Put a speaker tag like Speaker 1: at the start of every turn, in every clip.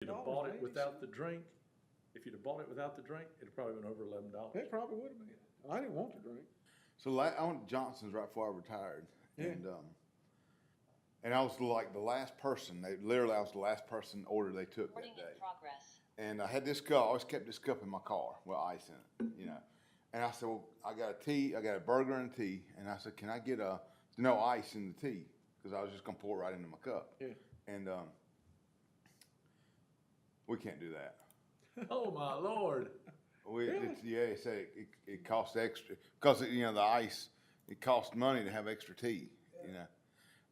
Speaker 1: You'd have bought it without the drink, if you'd have bought it without the drink, it'd probably been over $11.
Speaker 2: It probably would have been. I didn't want the drink.
Speaker 3: So I went to Johnson's right before I retired,
Speaker 2: Yeah.
Speaker 3: and I was like the last person. I was the last person order they took
Speaker 4: Recording
Speaker 3: that day.
Speaker 4: in progress.
Speaker 3: And I had this cup. I always kept this cup in my car with ice in it, you know. And I said, well, I got a tea, I got a burger and a tea. And I said, can I get no ice in the tea? Because I was just gonna pour it right into my cup.
Speaker 2: Yeah.
Speaker 3: And we can't do that.
Speaker 1: Oh, my Lord.
Speaker 3: They say it costs extra because the ice. It costs money to have extra tea, you know.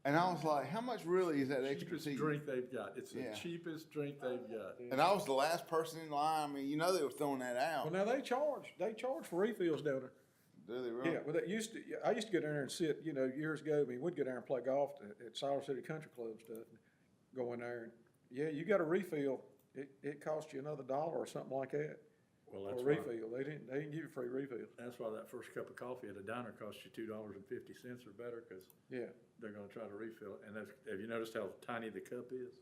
Speaker 3: And I was like, how much really is that extra
Speaker 1: Cheapest
Speaker 3: tea?
Speaker 1: drink they've got. It's the
Speaker 3: Yeah.
Speaker 1: cheapest drink they've got.
Speaker 3: And I was the last person in line. I mean, they were throwing that out.
Speaker 2: Well, now they charge for refills down there.
Speaker 3: Do they really?
Speaker 2: Yeah, well, I used to get in there and sit, years ago. I mean, we'd get there and play golf at Siler City Country Club and stuff. And go in there and, yeah, you got a refill. It cost you another $1 or something like that.
Speaker 1: Well,
Speaker 2: A
Speaker 1: that's why,
Speaker 2: refill. They didn't give you free refills.
Speaker 1: that's why that first cup of coffee at a diner costs you $2.50 or better, because
Speaker 2: Yeah,
Speaker 1: they're gonna try to refill it. And have you noticed how tiny the cup is?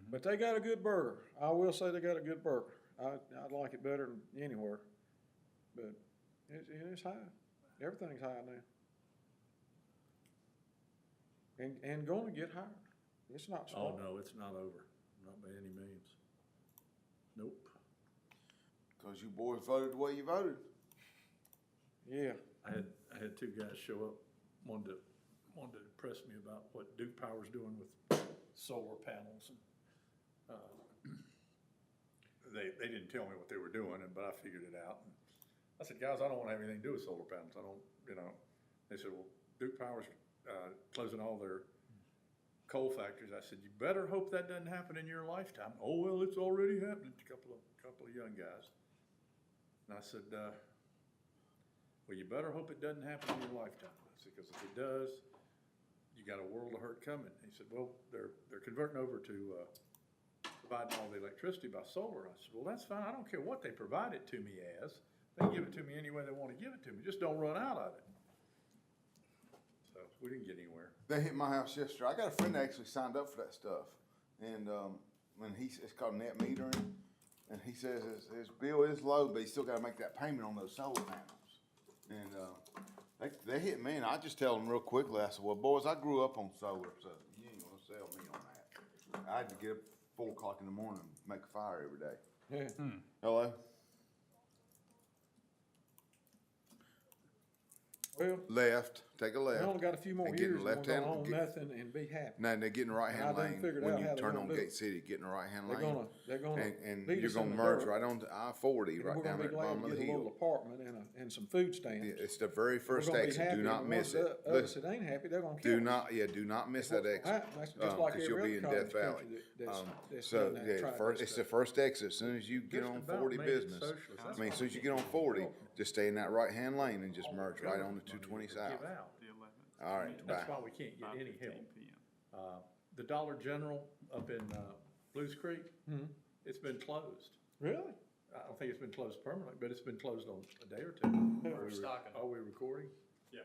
Speaker 2: but they got a good burger. I will say they got a good burger. I like it better than anywhere. But it's high. Everything's high now. And going to get higher. It's not
Speaker 1: Oh,
Speaker 2: stopping.
Speaker 1: no, it's not over, not by any means. Nope.
Speaker 3: Because you boys voted the way you voted.
Speaker 2: Yeah.
Speaker 1: I had two guys show up, wanted to press me about what Duke Power's doing with solar panels. And they didn't tell me what they were doing, but I figured it out. And I said, guys, I don't want to have anything to do with solar panels. I don't, They said, well, Duke Power's closing all their coal factories. I said, you better hope that doesn't happen in your lifetime. Oh, well, it's already happened. A couple of young guys. And I said, well, you better hope it doesn't happen in your lifetime. I said, because if it does, you got a world of hurt coming. He said, well, they're converting over to providing all the electricity by solar. I said, well, that's fine. I don't care what they provide it to me as. They give it to me any way they want to give it to me. Just don't run out of it. So we didn't get anywhere.
Speaker 3: They hit my house yesterday. I got a friend that actually signed up for that stuff. And it's called net metering. And he says his bill is low, but he's still got to make that payment on those solar panels. And they hit me, and I just tell them real quickly. I said, well, boys, I grew up on solar, so you ain't going to sell me on that. I had to get up 4 o'clock in the morning and make a fire every day.
Speaker 2: Yeah.
Speaker 3: Hello?
Speaker 2: Well,
Speaker 3: Left. Take a
Speaker 2: we
Speaker 3: left.
Speaker 2: only got a few more
Speaker 3: And get in
Speaker 2: years
Speaker 3: the
Speaker 2: and we're
Speaker 3: left-hand-
Speaker 2: gonna own
Speaker 3: get-
Speaker 2: nothing and be happy.
Speaker 3: Now they get in the right hand
Speaker 2: I done
Speaker 3: lane
Speaker 2: figured
Speaker 3: when
Speaker 2: out
Speaker 3: you
Speaker 2: how they're
Speaker 3: turn
Speaker 2: gonna
Speaker 3: on
Speaker 2: do
Speaker 3: Gate
Speaker 2: it.
Speaker 3: City. Get in the right hand lane.
Speaker 2: They're gonna
Speaker 3: and
Speaker 2: beat
Speaker 3: you're
Speaker 2: us
Speaker 3: gonna
Speaker 2: in the
Speaker 3: merge
Speaker 2: dirt.
Speaker 3: right onto I-40
Speaker 2: And
Speaker 3: right
Speaker 2: we're
Speaker 3: down
Speaker 2: gonna
Speaker 3: at
Speaker 2: be
Speaker 3: the
Speaker 2: glad
Speaker 3: bottom
Speaker 2: to
Speaker 3: of the
Speaker 2: get a little
Speaker 3: hill.
Speaker 2: apartment and some food stamps.
Speaker 3: It's the very first
Speaker 2: We're gonna be
Speaker 3: exit.
Speaker 2: happy,
Speaker 3: Do not
Speaker 2: and
Speaker 3: miss
Speaker 2: ones
Speaker 3: it.
Speaker 2: that- Us that ain't happy, they're gonna kill us.
Speaker 3: Do not miss that exit.
Speaker 2: That's just like
Speaker 3: Because you'll
Speaker 2: every
Speaker 3: be in
Speaker 2: other
Speaker 3: Death
Speaker 2: college
Speaker 3: Valley.
Speaker 2: country that's
Speaker 3: So
Speaker 2: done that,
Speaker 3: yeah,
Speaker 2: tried
Speaker 3: first
Speaker 2: that
Speaker 3: it's the
Speaker 2: stuff.
Speaker 3: first exit. As soon as you get
Speaker 1: Just
Speaker 3: on
Speaker 1: about
Speaker 3: 40
Speaker 1: made it
Speaker 3: business,
Speaker 1: socialist. That's
Speaker 3: I mean, as
Speaker 1: why
Speaker 3: soon as you
Speaker 1: we
Speaker 3: get on
Speaker 1: can't
Speaker 3: 40,
Speaker 1: get
Speaker 3: just stay in that right hand lane and just
Speaker 1: all
Speaker 3: merge
Speaker 1: the
Speaker 3: right on
Speaker 1: government
Speaker 3: to
Speaker 1: money
Speaker 3: 220
Speaker 1: we
Speaker 3: south.
Speaker 1: give out.
Speaker 5: The 11th.
Speaker 3: All right,
Speaker 1: That's
Speaker 3: bye.
Speaker 1: why we can't get any
Speaker 5: 5:15
Speaker 1: help.
Speaker 5: PM.
Speaker 1: The Dollar General up in Blues Creek,
Speaker 2: Mhm.
Speaker 1: it's been closed.
Speaker 2: Really?
Speaker 1: I don't think it's been closed permanently, but it's been closed on a day or two.
Speaker 5: For stocking.
Speaker 1: Are we recording?
Speaker 5: Yeah.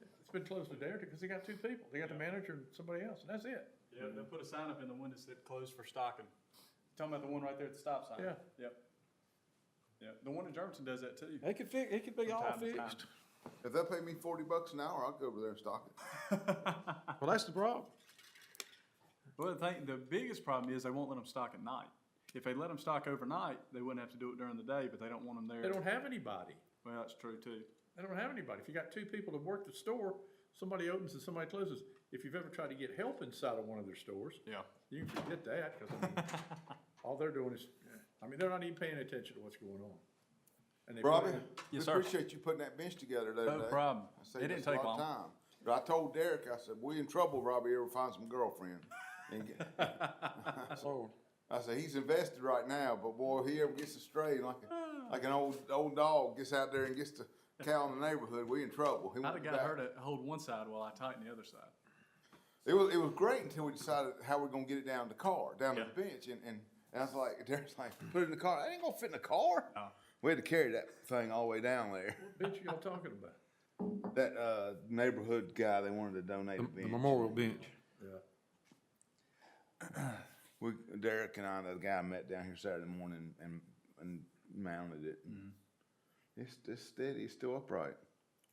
Speaker 1: It's been closed a day or two because they got 2 people. They got the manager and somebody else, and that's it.
Speaker 5: Yeah, they'll put a sign up in the window that said closed for stocking. Talking about the one right there at the stop sign?
Speaker 1: Yeah.
Speaker 5: Yep. Yeah, the one in Germantown does that too.
Speaker 2: It could be
Speaker 5: From
Speaker 2: all
Speaker 5: time to time.
Speaker 2: fixed.
Speaker 3: If they pay me $40 an hour, I'll go over there and stock it.
Speaker 2: Well, that's the problem.
Speaker 5: Well, the biggest problem is they won't let them stock at night. If they let them stock overnight, they wouldn't have to do it during the day, but they don't want them there.
Speaker 1: They don't have anybody.
Speaker 5: Well, that's true too.
Speaker 1: They don't have anybody. If you got 2 people that work the store, somebody opens and somebody closes. If you've ever tried to get help inside of one of their stores,
Speaker 5: Yeah.
Speaker 1: you can forget that because all they're doing is, they're not even paying attention to what's going on. And they
Speaker 3: Robbie,
Speaker 1: put
Speaker 3: we
Speaker 5: Yes, sir.
Speaker 3: appreciate you putting that bench together the other
Speaker 5: No
Speaker 3: day.
Speaker 5: problem.
Speaker 3: I saved
Speaker 5: It didn't
Speaker 3: us a
Speaker 5: take
Speaker 3: lot of
Speaker 5: long.
Speaker 3: time. But I told Derek, I said, we in trouble, Robbie, ever find some girlfriend. And
Speaker 2: So,
Speaker 3: I said, he's invested right now, but boy, he ever gets astray like an old dog gets out there and gets the cow in the neighborhood, we in trouble. He
Speaker 5: I'd
Speaker 3: went
Speaker 5: have got
Speaker 3: back.
Speaker 5: her to hold one side while I tighten the other side.
Speaker 3: It was great until we decided how we're gonna get it down to the car, down to
Speaker 5: Yeah.
Speaker 3: the bench, and I was like, Derek's like, put it in the car. That ain't gonna fit in the car.
Speaker 5: No.
Speaker 3: We had to carry that thing all the way down there.
Speaker 1: What bench y'all talking about?
Speaker 3: That neighborhood guy, they wanted to donate a bench.
Speaker 2: memorial bench.
Speaker 1: Yeah.
Speaker 3: Derek and I, the guy I met down here Saturday morning and mounted it. It's steady, it's still upright.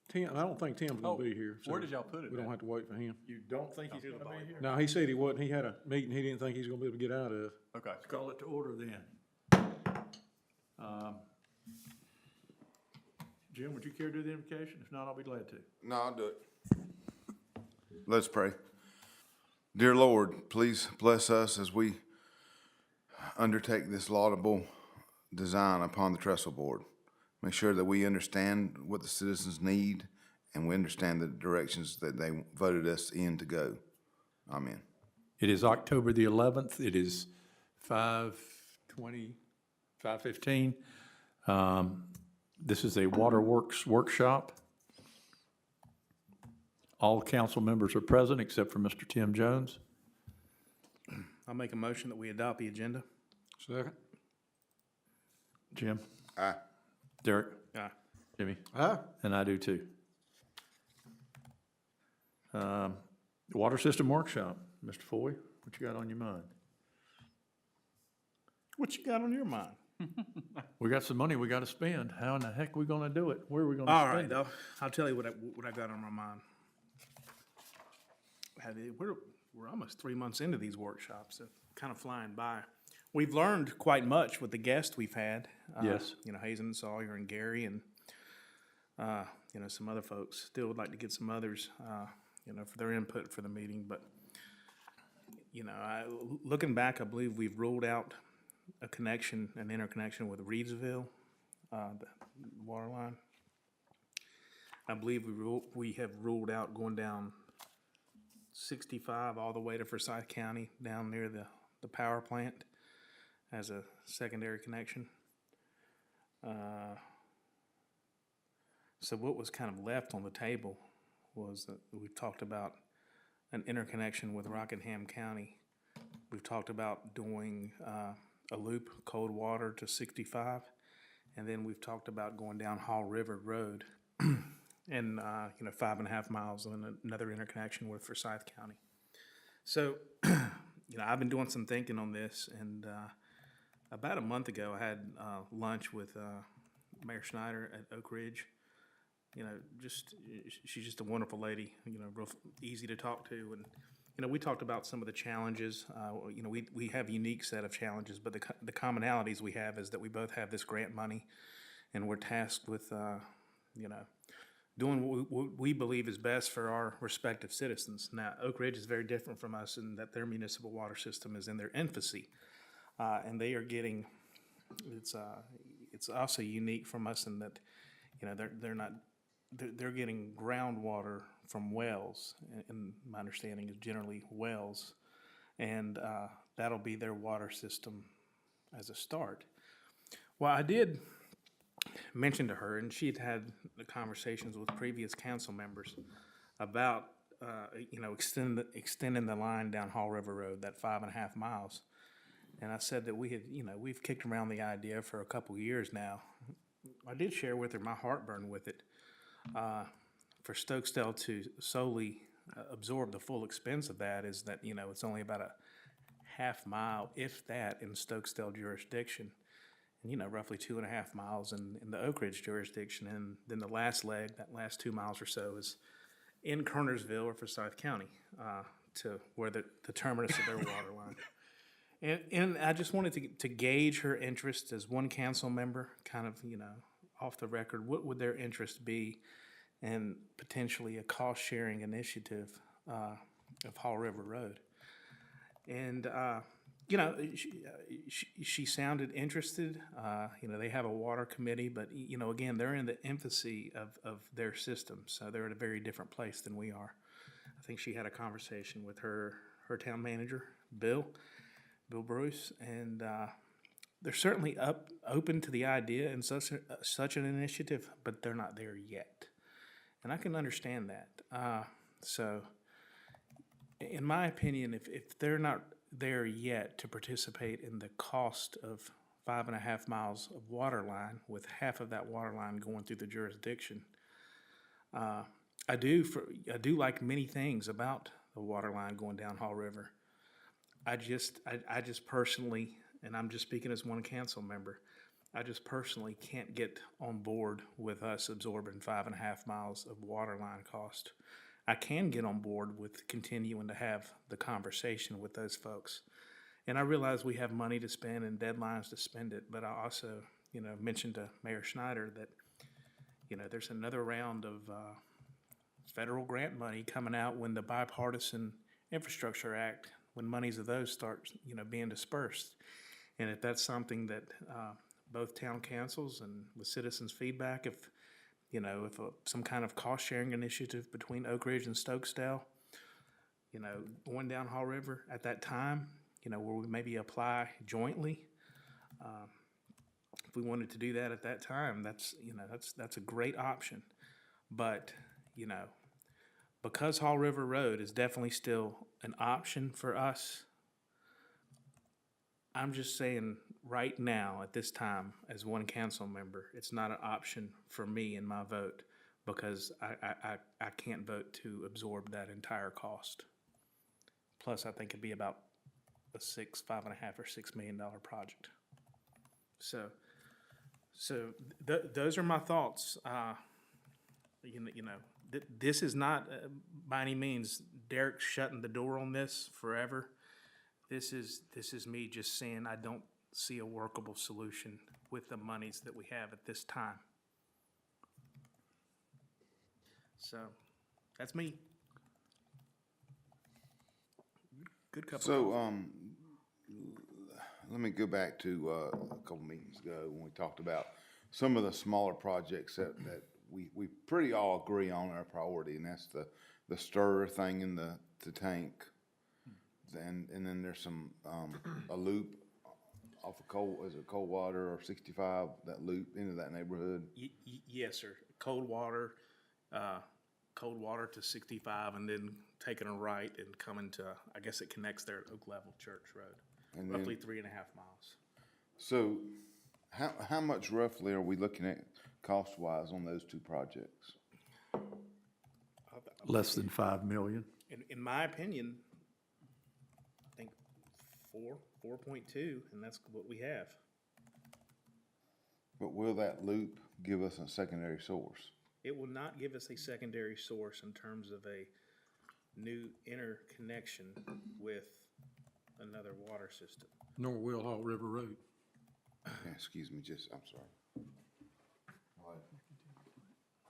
Speaker 2: Tim, I don't think Tim's
Speaker 5: Oh,
Speaker 2: gonna be here. so
Speaker 5: where did y'all put it
Speaker 2: We don't
Speaker 5: at?
Speaker 2: have to wait for him.
Speaker 1: You don't think he's gonna be here?
Speaker 2: No, he said he wasn't. He had a meeting he didn't think he was gonna be able to get out of.
Speaker 5: Okay.
Speaker 1: Let's call it to order then. Jim, would you care to do the invocation? If not, I'll be glad to.
Speaker 3: No, I'll do it. Let's pray. Dear Lord, please bless us as we undertake this laudable design upon the trestle board. Make sure that we understand what the citizens need and we understand the directions that they voted us in to go. Amen.
Speaker 4: It is October the 11th. It is 5:20, 5:15. This is a waterworks workshop. All council members are present except for Mr. Tim Jones.
Speaker 6: I'll make a motion that we adopt the agenda.
Speaker 2: Second.
Speaker 4: Jim?
Speaker 3: Aye.
Speaker 4: Derek?
Speaker 6: Aye.
Speaker 4: Jimmy?
Speaker 2: Aye.
Speaker 4: And I do too. Water system workshop. Mr. Foy, what you got on your mind?
Speaker 6: What you got on your mind?
Speaker 4: We got some money we got to spend. How in the heck we going to do it? Where are we going to
Speaker 6: All
Speaker 4: spend
Speaker 6: right,
Speaker 4: it?
Speaker 6: I'll tell you what I got on my mind. We're almost 3 months into these workshops, kind of flying by. We've learned quite much with the guests we've had.
Speaker 4: Yes.
Speaker 6: You know, Hazen, Sawyer, and Gary, and you know, some other folks. Still would like to get some others, you know, for their input for the meeting. But you know, looking back, I believe we've ruled out an interconnection with Reedsville, the water line. I believe we have ruled out going down 65 all the way to Forsyth County, down near the power plant as a secondary connection. So what was kind of left on the table was that we've talked about an interconnection with Rockingham County. We've talked about doing a loop, cold water to 65, and then we've talked about going down Hall River Road and, you know, 5.5 miles and another interconnection with Forsyth County. So, you know, I've been doing some thinking on this, and about a month ago, I had lunch with Mayor Schneider at Oak Ridge. You know, she's just a wonderful lady, you know, real easy to talk to. And, you know, we talked about some of the challenges. You know, we have a unique set of challenges, but the commonalities we have is that we both have this grant money, and we're tasked with, you know, doing what we believe is best for our respective citizens. Now, Oak Ridge is very different from us in that their municipal water system is in their infancy, and they are getting. It's also unique from us in that, you know, they're getting groundwater from wells, and my understanding is generally wells, and that'll be their water system as a start. Well, I did mention to her, and she'd had the conversations with previous council members about, you know, extending the line down Hall River Road, that 5.5 miles. And I said that we've kicked around the idea for a couple years now. I did share with her my heartburn with it. For Stokesdale to solely absorb the full expense of that is that, you know, it's only about a half mile, if that, in Stokesdale jurisdiction. And, you know, roughly 2.5 miles in the Oak Ridge jurisdiction. And then the last leg, that last 2 miles or so, is in Kernersville or Forsyth County, to where the terminus of their water line. And I just wanted to gauge her interest as one council member, kind of, you know, off the record, what would their interest be in potentially a cost-sharing initiative of Hall River Road. And, you know, she sounded interested. You know, they have a water committee, but, you know, again, they're in the infancy of their system, so they're at a very different place than we are. I think she had a conversation with her town manager, Bill Bruce, and they're certainly open to the idea and such an initiative, but they're not there yet. And I can understand that. So, in my opinion, if they're not there yet to participate in the cost of 5.5 miles of water line, with half of that water line going through the jurisdiction, I do like many things about the water line going down Hall River. I just personally, and I'm just speaking as one council member, I just personally can't get on board with us absorbing 5.5 miles of water line cost. I can get on board with continuing to have the conversation with those folks. And I realize we have money to spend and deadlines to spend it, but I also, mentioned to Mayor Schneider that, there's another round of federal grant money coming out when the Bipartisan Infrastructure Act, when monies of those start, being dispersed. And if that's something that both town councils and with citizens' feedback, if some kind of cost-sharing initiative between Oak Ridge and Stokesdale, going down Haw River at that time, where we maybe apply jointly. If we wanted to do that at that time, that's a great option. But, because Haw River Road is definitely still an option for us, I'm just saying right now, at this time, as one council member, it's not an option for me in my vote because I can't vote to absorb that entire cost. Plus, I think it'd be about a $5.5 or $6 million project. So those are my thoughts. This is not by any means Derek shutting the door on this forever. This is me just saying I don't see a workable solution with the monies that we have at this time. So that's me. Good couple.
Speaker 3: So, let me go back to a couple meetings ago when we talked about some of the smaller projects that we pretty all agree on our priority, and that's the stir thing in the tank. And then there's some, a loop off of Cold Water or 65, that loop into that neighborhood.
Speaker 6: Yes, sir. Cold water to 65 and then taking a right and coming to, I guess it connects there at Oak Level Church Road.
Speaker 3: And
Speaker 6: Roughly
Speaker 3: then,
Speaker 6: 3.5 miles.
Speaker 3: so how much roughly are we looking at cost-wise on those two projects?
Speaker 4: Less than 5 million.
Speaker 6: In my opinion, I think 4.2, and that's what we have.
Speaker 3: But will that loop give us a secondary source?
Speaker 6: It will not give us a secondary source in terms of a new interconnection with another water system.
Speaker 2: Nor will Haw River Road.
Speaker 3: Yeah, excuse me, I'm sorry.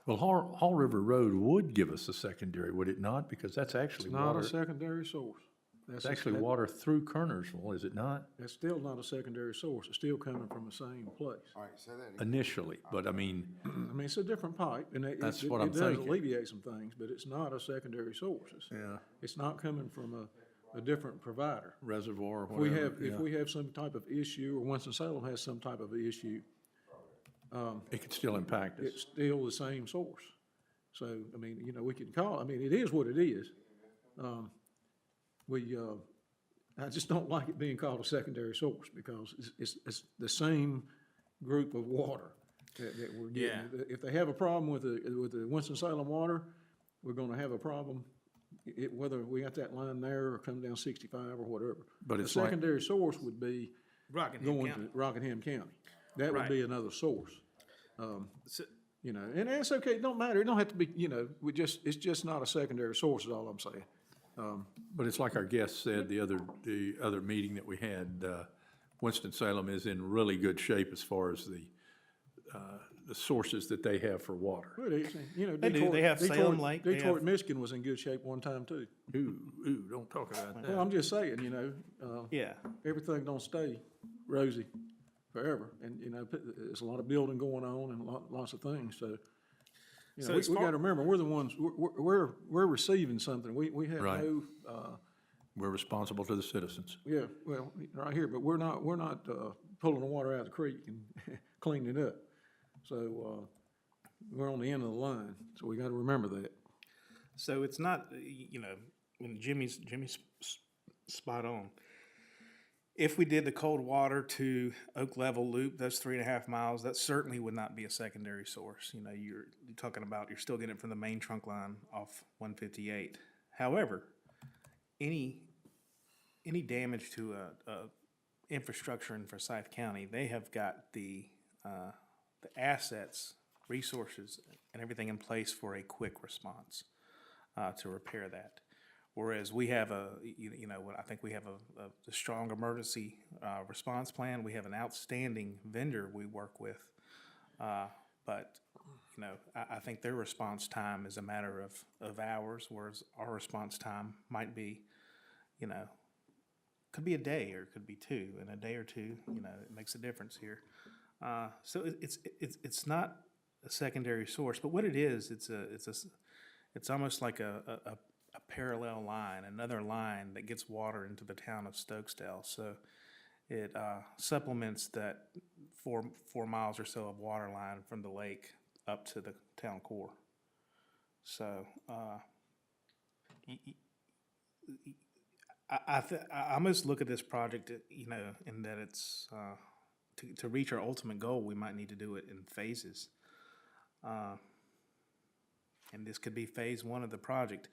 Speaker 4: Well, Haw River Road would give us a secondary, would it not? Because that's actually
Speaker 2: It's not
Speaker 4: water.
Speaker 2: a secondary source.
Speaker 4: It's actually water through Kernersville, is it not?
Speaker 2: That's still not a secondary source. It's still coming from the same place.
Speaker 3: All right, say that again.
Speaker 4: Initially, but I mean,
Speaker 2: I mean, it's a different pipe, and
Speaker 4: That's what I'm
Speaker 2: it does
Speaker 4: thinking.
Speaker 2: alleviate some things, but it's not a secondary source. It's not coming from a different provider.
Speaker 4: reservoir or
Speaker 2: If we
Speaker 4: whatever.
Speaker 2: have, if
Speaker 4: yeah.
Speaker 2: we have some type of issue, or Winston-Salem has some type of issue,
Speaker 4: It could still impact us.
Speaker 2: it's still the same source. So, I mean, we can call, I mean, it is what it is. I just don't like it being called a secondary source because it's the same group of water that we're getting.
Speaker 6: Yeah.
Speaker 2: If they have a problem with the Winston-Salem water, we're gonna have a problem, whether we got that line there or come down 65 or whatever.
Speaker 4: But
Speaker 2: A
Speaker 4: it's like-
Speaker 2: secondary source would be
Speaker 6: Rockingham
Speaker 2: going
Speaker 6: County.
Speaker 2: to Rockingham County. That would
Speaker 6: Right.
Speaker 2: be another source.
Speaker 6: So-
Speaker 2: And that's okay, it don't matter, it don't have to be, it's just not a secondary source is all I'm saying.
Speaker 4: But it's like our guest said, the other meeting that we had, Winston-Salem is in really good shape as far as the sources that they have for water.
Speaker 2: But it's,
Speaker 6: They do. They have Salem Lake. They
Speaker 2: Detroit,
Speaker 6: have-
Speaker 2: Michigan was in good shape one time too.
Speaker 4: Ooh, don't talk about
Speaker 2: Well,
Speaker 4: that.
Speaker 2: I'm just saying,
Speaker 6: Yeah.
Speaker 2: everything don't stay rosy forever. And, there's a lot of building going on and lots of things, so.
Speaker 6: So
Speaker 2: We
Speaker 6: as far-
Speaker 2: gotta remember, we're the ones, we're receiving something. We have
Speaker 4: Right.
Speaker 2: no,
Speaker 4: We're responsible to the citizens.
Speaker 2: yeah, well, right here, but we're not pulling the water out of the creek and cleaning it up. So, we're on the end of the line, so we gotta remember that.
Speaker 6: So it's not, when Jimmy's spot on. If we did the cold water to Oak Level Loop, those 3.5 miles, that certainly would not be a secondary source. You're talking about, you're still getting it from the main trunk line off 158. However, any any damage to infrastructure in Forsyth County, they have got the assets, resources, and everything in place for a quick response to repair that. Whereas we have I think we have a strong emergency response plan. We have an outstanding vendor we work with, but I think their response time is a matter of hours, whereas our response time might be, could be a day or it could be two. In a day or two, it makes a difference here. So it's not a secondary source, but what it is, it's almost like a parallel line, another line that gets water into the town of Stokesdale. So it supplements that 4 miles or so of water line from the lake up to the town core. So I must look at this project, in that it's to reach our ultimate goal, we might need to do it in phases. And this could be phase 1 of the project.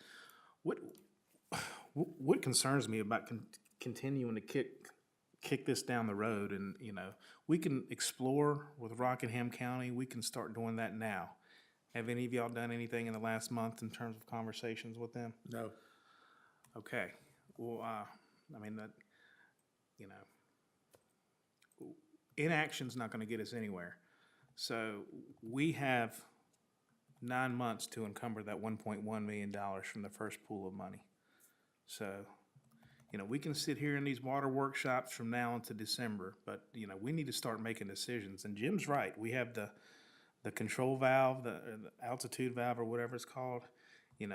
Speaker 6: What concerns me about continuing to kick this down the road, and we can explore with Rockingham County. We can start doing that now. Have any of y'all done anything in the last month in terms of conversations with them?
Speaker 4: No.
Speaker 6: Okay. Well, inaction's not going to get us anywhere. So we have 9 months to encumber that $1.1 million from the first pool of money. So, we can sit here in these water workshops from now until December, but, we need to start making decisions. And Jim's right. We have the control valve, the altitude valve, or whatever it's called. In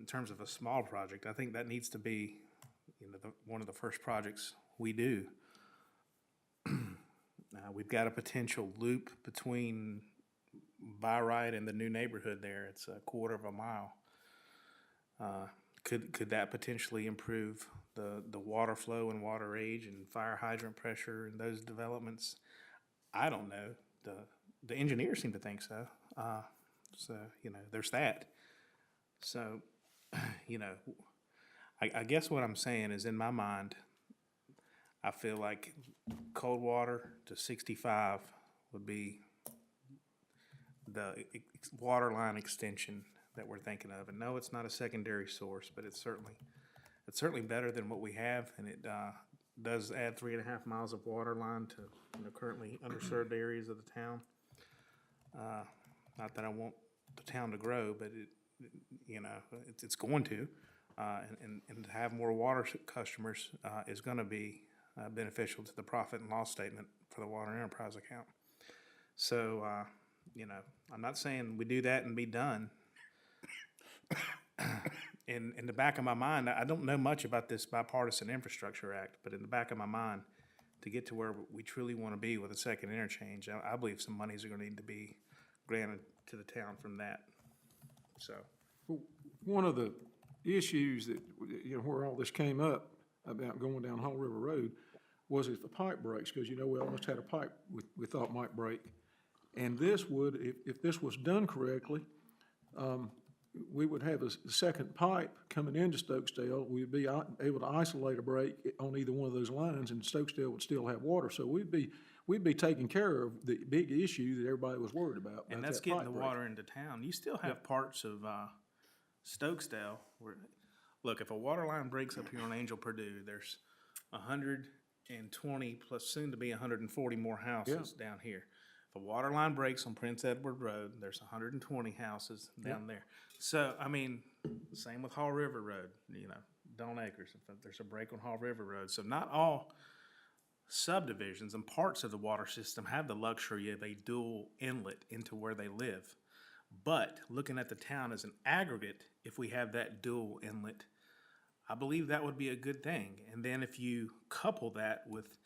Speaker 6: terms of a small project, I think that needs to be, one of the first projects we do. We've got a potential loop between Byrite and the new neighborhood there. It's a 1/4 mile. Could that potentially improve the water flow and water age and fire hydrant pressure and those developments? I don't know. The engineers seem to think so. So there's that. So I guess what I'm saying is, in my mind, I feel like cold water to 65 would be the water line extension that we're thinking of. And no, it's not a secondary source, but it's certainly better than what we have, and it does add 3.5 miles of water line to currently underserved areas of the town. Not that I want the town to grow, but it's going to, and to have more water customers is going to be beneficial to the profit and loss statement for the water enterprise account. So, I'm not saying we do that and be done. In the back of my mind, I don't know much about this bipartisan infrastructure act, but in the back of my mind, to get to where we truly want to be with a second interchange, I believe some monies are going to need to be granted to the town from that. So,
Speaker 2: One of the issues that, where all this came up about going down Hall River Road was if the pipe breaks, because, we almost had a pipe we thought might break. And this would, if this was done correctly, we would have a second pipe coming into Stokesdale. We'd be able to isolate a break on either one of those lines, and Stokesdale would still have water. So we'd be taking care of the big issue that everybody was worried about.
Speaker 6: And that's getting the water into town. You still have parts of Stokesdale where, look, if a water line breaks up here on Angel Purdue, there's 120 plus soon to be 140 more houses down here. If a water line breaks on Prince Edward Road, there's 120 houses down there. So, same with Hall River Road, Don Acres, if there's a break on Hall River Road. So not all subdivisions and parts of the water system have the luxury of a dual inlet into where they live. But looking at the town as an aggregate, if we have that dual inlet, I believe that would be a good thing. And then if you couple that with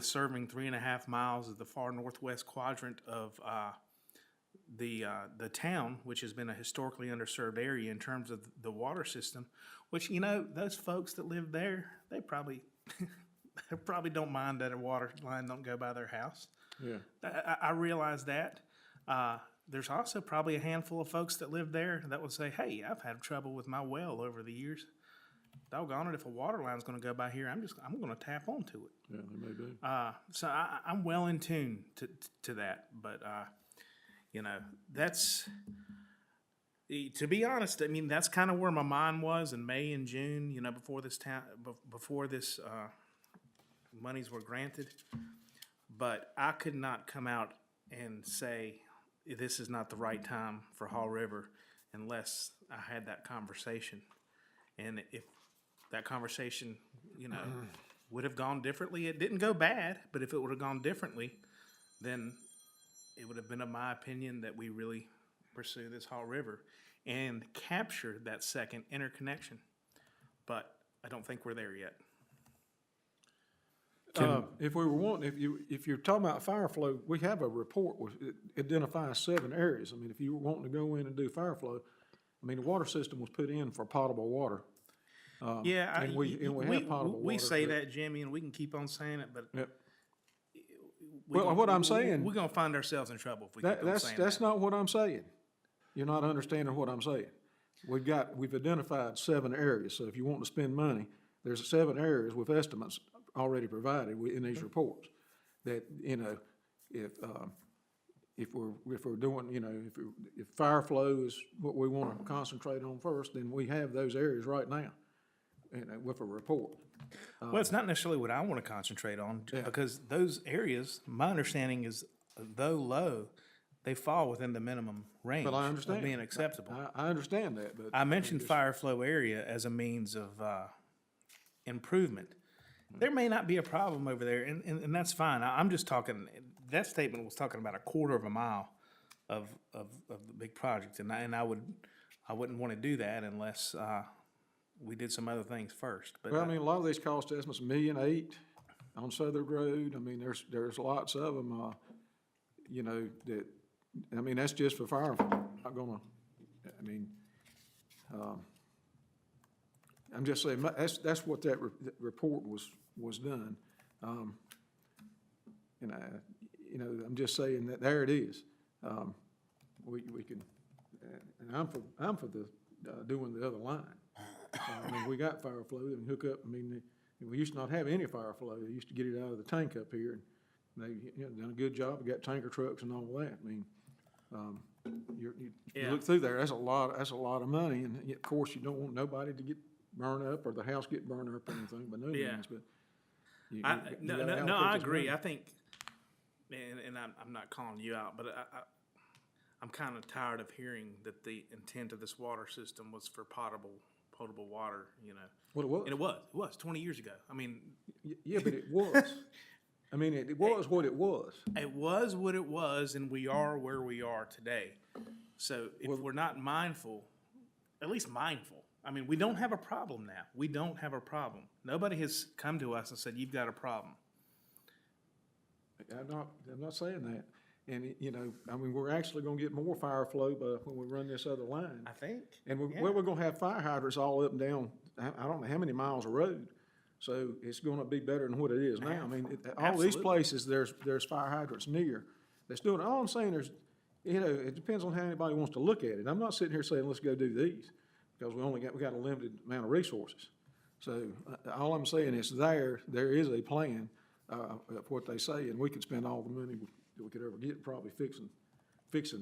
Speaker 6: serving 3.5 miles of the far northwest quadrant of the town, which has been a historically underserved area in terms of the water system, which, those folks that live there, they probably don't mind that a water line don't go by their house. Yeah, I realize that. There's also probably a handful of folks that live there that would say, hey, I've had trouble with my well over the years. doggone it, if a water line's gonna go by here, I'm gonna tap onto it.
Speaker 2: Yeah, they may be.
Speaker 6: So I'm well in tune to that, but, you know, that's, to be honest, I mean, that's kind of where my mind was in May and June, you know, before this monies were granted. But I could not come out and say, this is not the right time for Haw River unless I had that conversation. And if that conversation, you know, would have gone differently, it didn't go bad, but if it would have gone differently, then it would have been of my opinion that we really pursue this Haw River and capture that second interconnection. But I don't think we're there yet.
Speaker 2: If we were wanting, if you're talking about fire flow, we have a report with, it identifies 7 areas. I mean, if you were wanting to go in and do fire flow, I mean, the water system was put in for potable water.
Speaker 6: Yeah,
Speaker 2: and we have potable
Speaker 6: we
Speaker 2: water,
Speaker 6: say
Speaker 2: but-
Speaker 6: that, Jimmy, and we can keep on saying it, but
Speaker 2: Yep.
Speaker 6: we
Speaker 2: Well,
Speaker 6: gon-
Speaker 2: what I'm
Speaker 6: we-
Speaker 2: saying-
Speaker 6: we're gonna find ourselves in trouble if we keep on
Speaker 2: That's
Speaker 6: saying that.
Speaker 2: not what I'm saying. You're not understanding what I'm saying. We've identified 7 areas, so if you want to spend money, there's 7 areas with estimates already provided in these reports. That, you know, if we're doing, you know, if fire flow is what we want to concentrate on first, then we have those areas right now, and with a report.
Speaker 6: Well, it's not necessarily what I want to concentrate on, because those areas, my understanding is, though low, they fall within the minimum range
Speaker 2: But I
Speaker 6: of
Speaker 2: understand.
Speaker 6: being acceptable.
Speaker 2: I understand that, but.
Speaker 6: I mentioned fire flow area as a means of improvement. There may not be a problem over there, and that's fine. I'm just talking, that statement was talking about a quarter of a mile of the big project, and I wouldn't want to do that unless we did some other things first. But
Speaker 2: Well, I mean, a lot of these cost estimates, $1.8 million on Southern Road. I mean, there's lots of them, you know, that, I mean, that's just for fire. Not gonna, I mean, I'm just saying, that's what that report was done. And you know, I'm just saying that there it is. We can, and I'm for the, doing the other line. I mean, we got fire flow and hook up, I mean, we used to not have any fire flow. They used to get it out of the tank up here, and they, you know, done a good job. We got tanker trucks and all that. I mean, you
Speaker 6: Yeah.
Speaker 2: look through there, that's a lot of money, and of course, you don't want nobody to get burned up or the house get burned up or anything, by no
Speaker 6: Yeah.
Speaker 2: means, but. you
Speaker 6: I
Speaker 2: gotta allocate
Speaker 6: I
Speaker 2: this
Speaker 6: agree.
Speaker 2: money.
Speaker 6: I think, and I'm not calling you out, but I'm kind of tired of hearing that the intent of this water system was for potable water, you know.
Speaker 2: Well, it was.
Speaker 6: And it was 20 years ago. I mean,
Speaker 2: Yeah, but it was. I mean, it was what it was.
Speaker 6: it was what it was, and we are where we are today. So if we're not mindful, at least mindful, I mean, we don't have a problem now. We don't have a problem. Nobody has come to us and said, you've got a problem.
Speaker 2: I'm not saying that. And, you know, I mean, we're actually gonna get more fire flow when we run this other line.
Speaker 6: I think.
Speaker 2: And we're gonna have fire hydrants all up and down, I don't know how many miles of road. So it's gonna be better than what it is now. I mean, all these
Speaker 6: Absolutely.
Speaker 2: places, there's fire hydrants near. That's doing, all I'm saying is, you know, it depends on how anybody wants to look at it. I'm not sitting here saying, let's go do these, because we got a limited amount of resources. So, all I'm saying is there is a plan, of what they say, and we could spend all the money that we could ever get probably fixing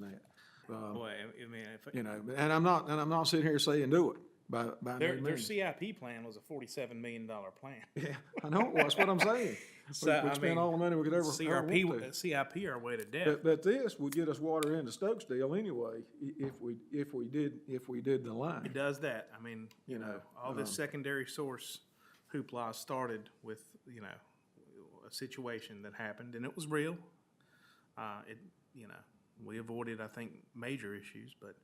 Speaker 2: that.
Speaker 6: Boy, I mean,
Speaker 2: You know, and I'm not sitting here saying do it by no
Speaker 6: their
Speaker 2: means.
Speaker 6: CIP plan was a $47 million plan.
Speaker 2: Yeah, I know it was, that's what I'm saying.
Speaker 6: So, I
Speaker 2: We'd spend
Speaker 6: mean,
Speaker 2: all the money we could ever want to.
Speaker 6: CIP our way to death.
Speaker 2: But this would get us water into Stokesdale anyway, if we did the line.
Speaker 6: It does that. I mean, you know, all this secondary source hoopla started with, you know, a situation that happened, and it was real. You know, we avoided, I think, major issues, but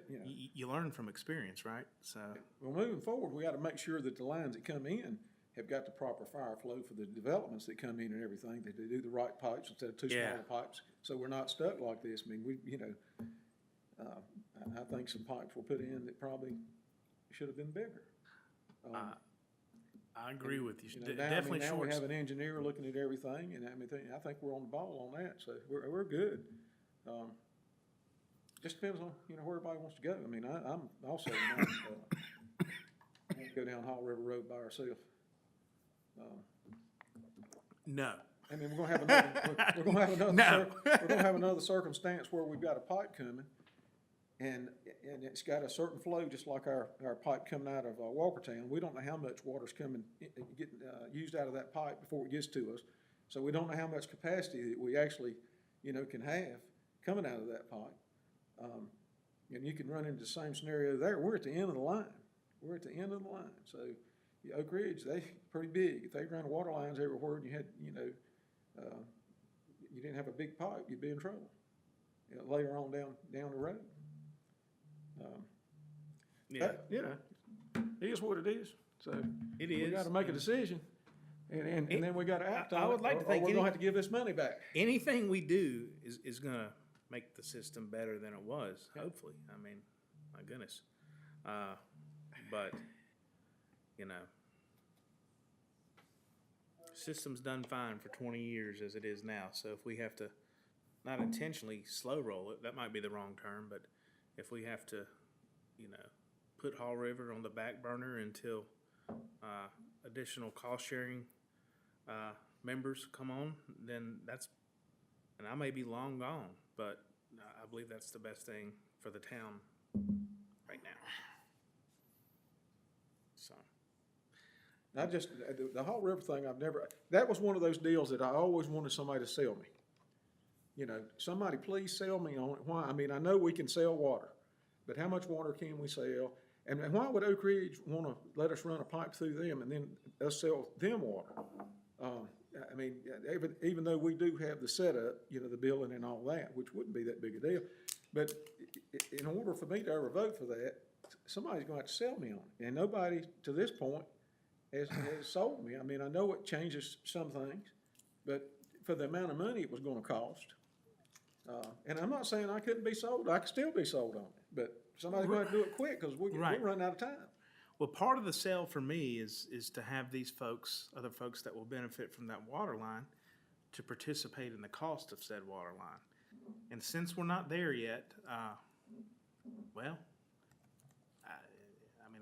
Speaker 2: You know,
Speaker 6: you learn from experience, right? So,
Speaker 2: well, moving forward, we gotta make sure that the lines that come in have got the proper fire flow for the developments that come in and everything, that they do the right pipes instead of two
Speaker 6: Yeah.
Speaker 2: smaller pipes, so we're not stuck like this. I mean, you know, I think some pipes were put in that probably should have been bigger.
Speaker 6: I agree with you.
Speaker 2: You know, now,
Speaker 6: Definitely
Speaker 2: now we
Speaker 6: short.
Speaker 2: have an engineer looking at everything, and I think we're on the ball on that, so we're good. Just depends on, you know, where everybody wants to go. I mean, I'm also not, go down Hall River Road by ourselves.
Speaker 6: No.
Speaker 2: I mean, we're gonna have another, we're gonna have another,
Speaker 6: No.
Speaker 2: we're gonna have another circumstance where we've got a pipe coming, and it's got a certain flow, just like our pipe coming out of Walkertown. We don't know how much water's coming, getting used out of that pipe before it gets to us. So we don't know how much capacity that we actually, can have coming out of that pipe. And you can run into the same scenario there. We're at the end of the line. We're at the end of the line. So Oak Ridge, they pretty big. If they ran water lines everywhere and you had, you didn't have a big pipe, you'd be in trouble, later on down the road.
Speaker 6: Yeah,
Speaker 2: But, it is what it is. So
Speaker 6: it
Speaker 2: we
Speaker 6: is.
Speaker 2: gotta make a decision, and then we gotta act on it.
Speaker 6: I would like to
Speaker 2: or
Speaker 6: think
Speaker 2: we're
Speaker 6: any-
Speaker 2: gonna have to give this money back.
Speaker 6: Anything we do is gonna make the system better than it was, hopefully. I mean, my goodness. But, system's done fine for 20 years as it is now. So if we have to, not intentionally slow roll it, that might be the wrong term, but if we have to, put Hall River on the back burner until additional cost sharing members come on, then and I may be long gone, but I believe that's the best thing for the town right now. So,
Speaker 2: I just, the Hall River thing, that was one of those deals that I always wanted somebody to sell me. Somebody please sell me on it. Why? I mean, I know we can sell water, but how much water can we sell? And why would Oak Ridge want to let us run a pipe through them and then us sell them water? I mean, even though we do have the setup, the billing and all that, which wouldn't be that big a deal, but in order for me to ever vote for that, somebody's going to have to sell me on it. And nobody to this point has sold me. I mean, I know it changes some things, but for the amount of money it was going to cost, and I'm not saying I couldn't be sold. I could still be sold on it, but somebody's going to have to do it quick because we're running out of time.
Speaker 6: well, part of the sale for me is to have these folks, other folks that will benefit from that water line, to participate in the cost of said water line. And since we're not there yet, well, I mean,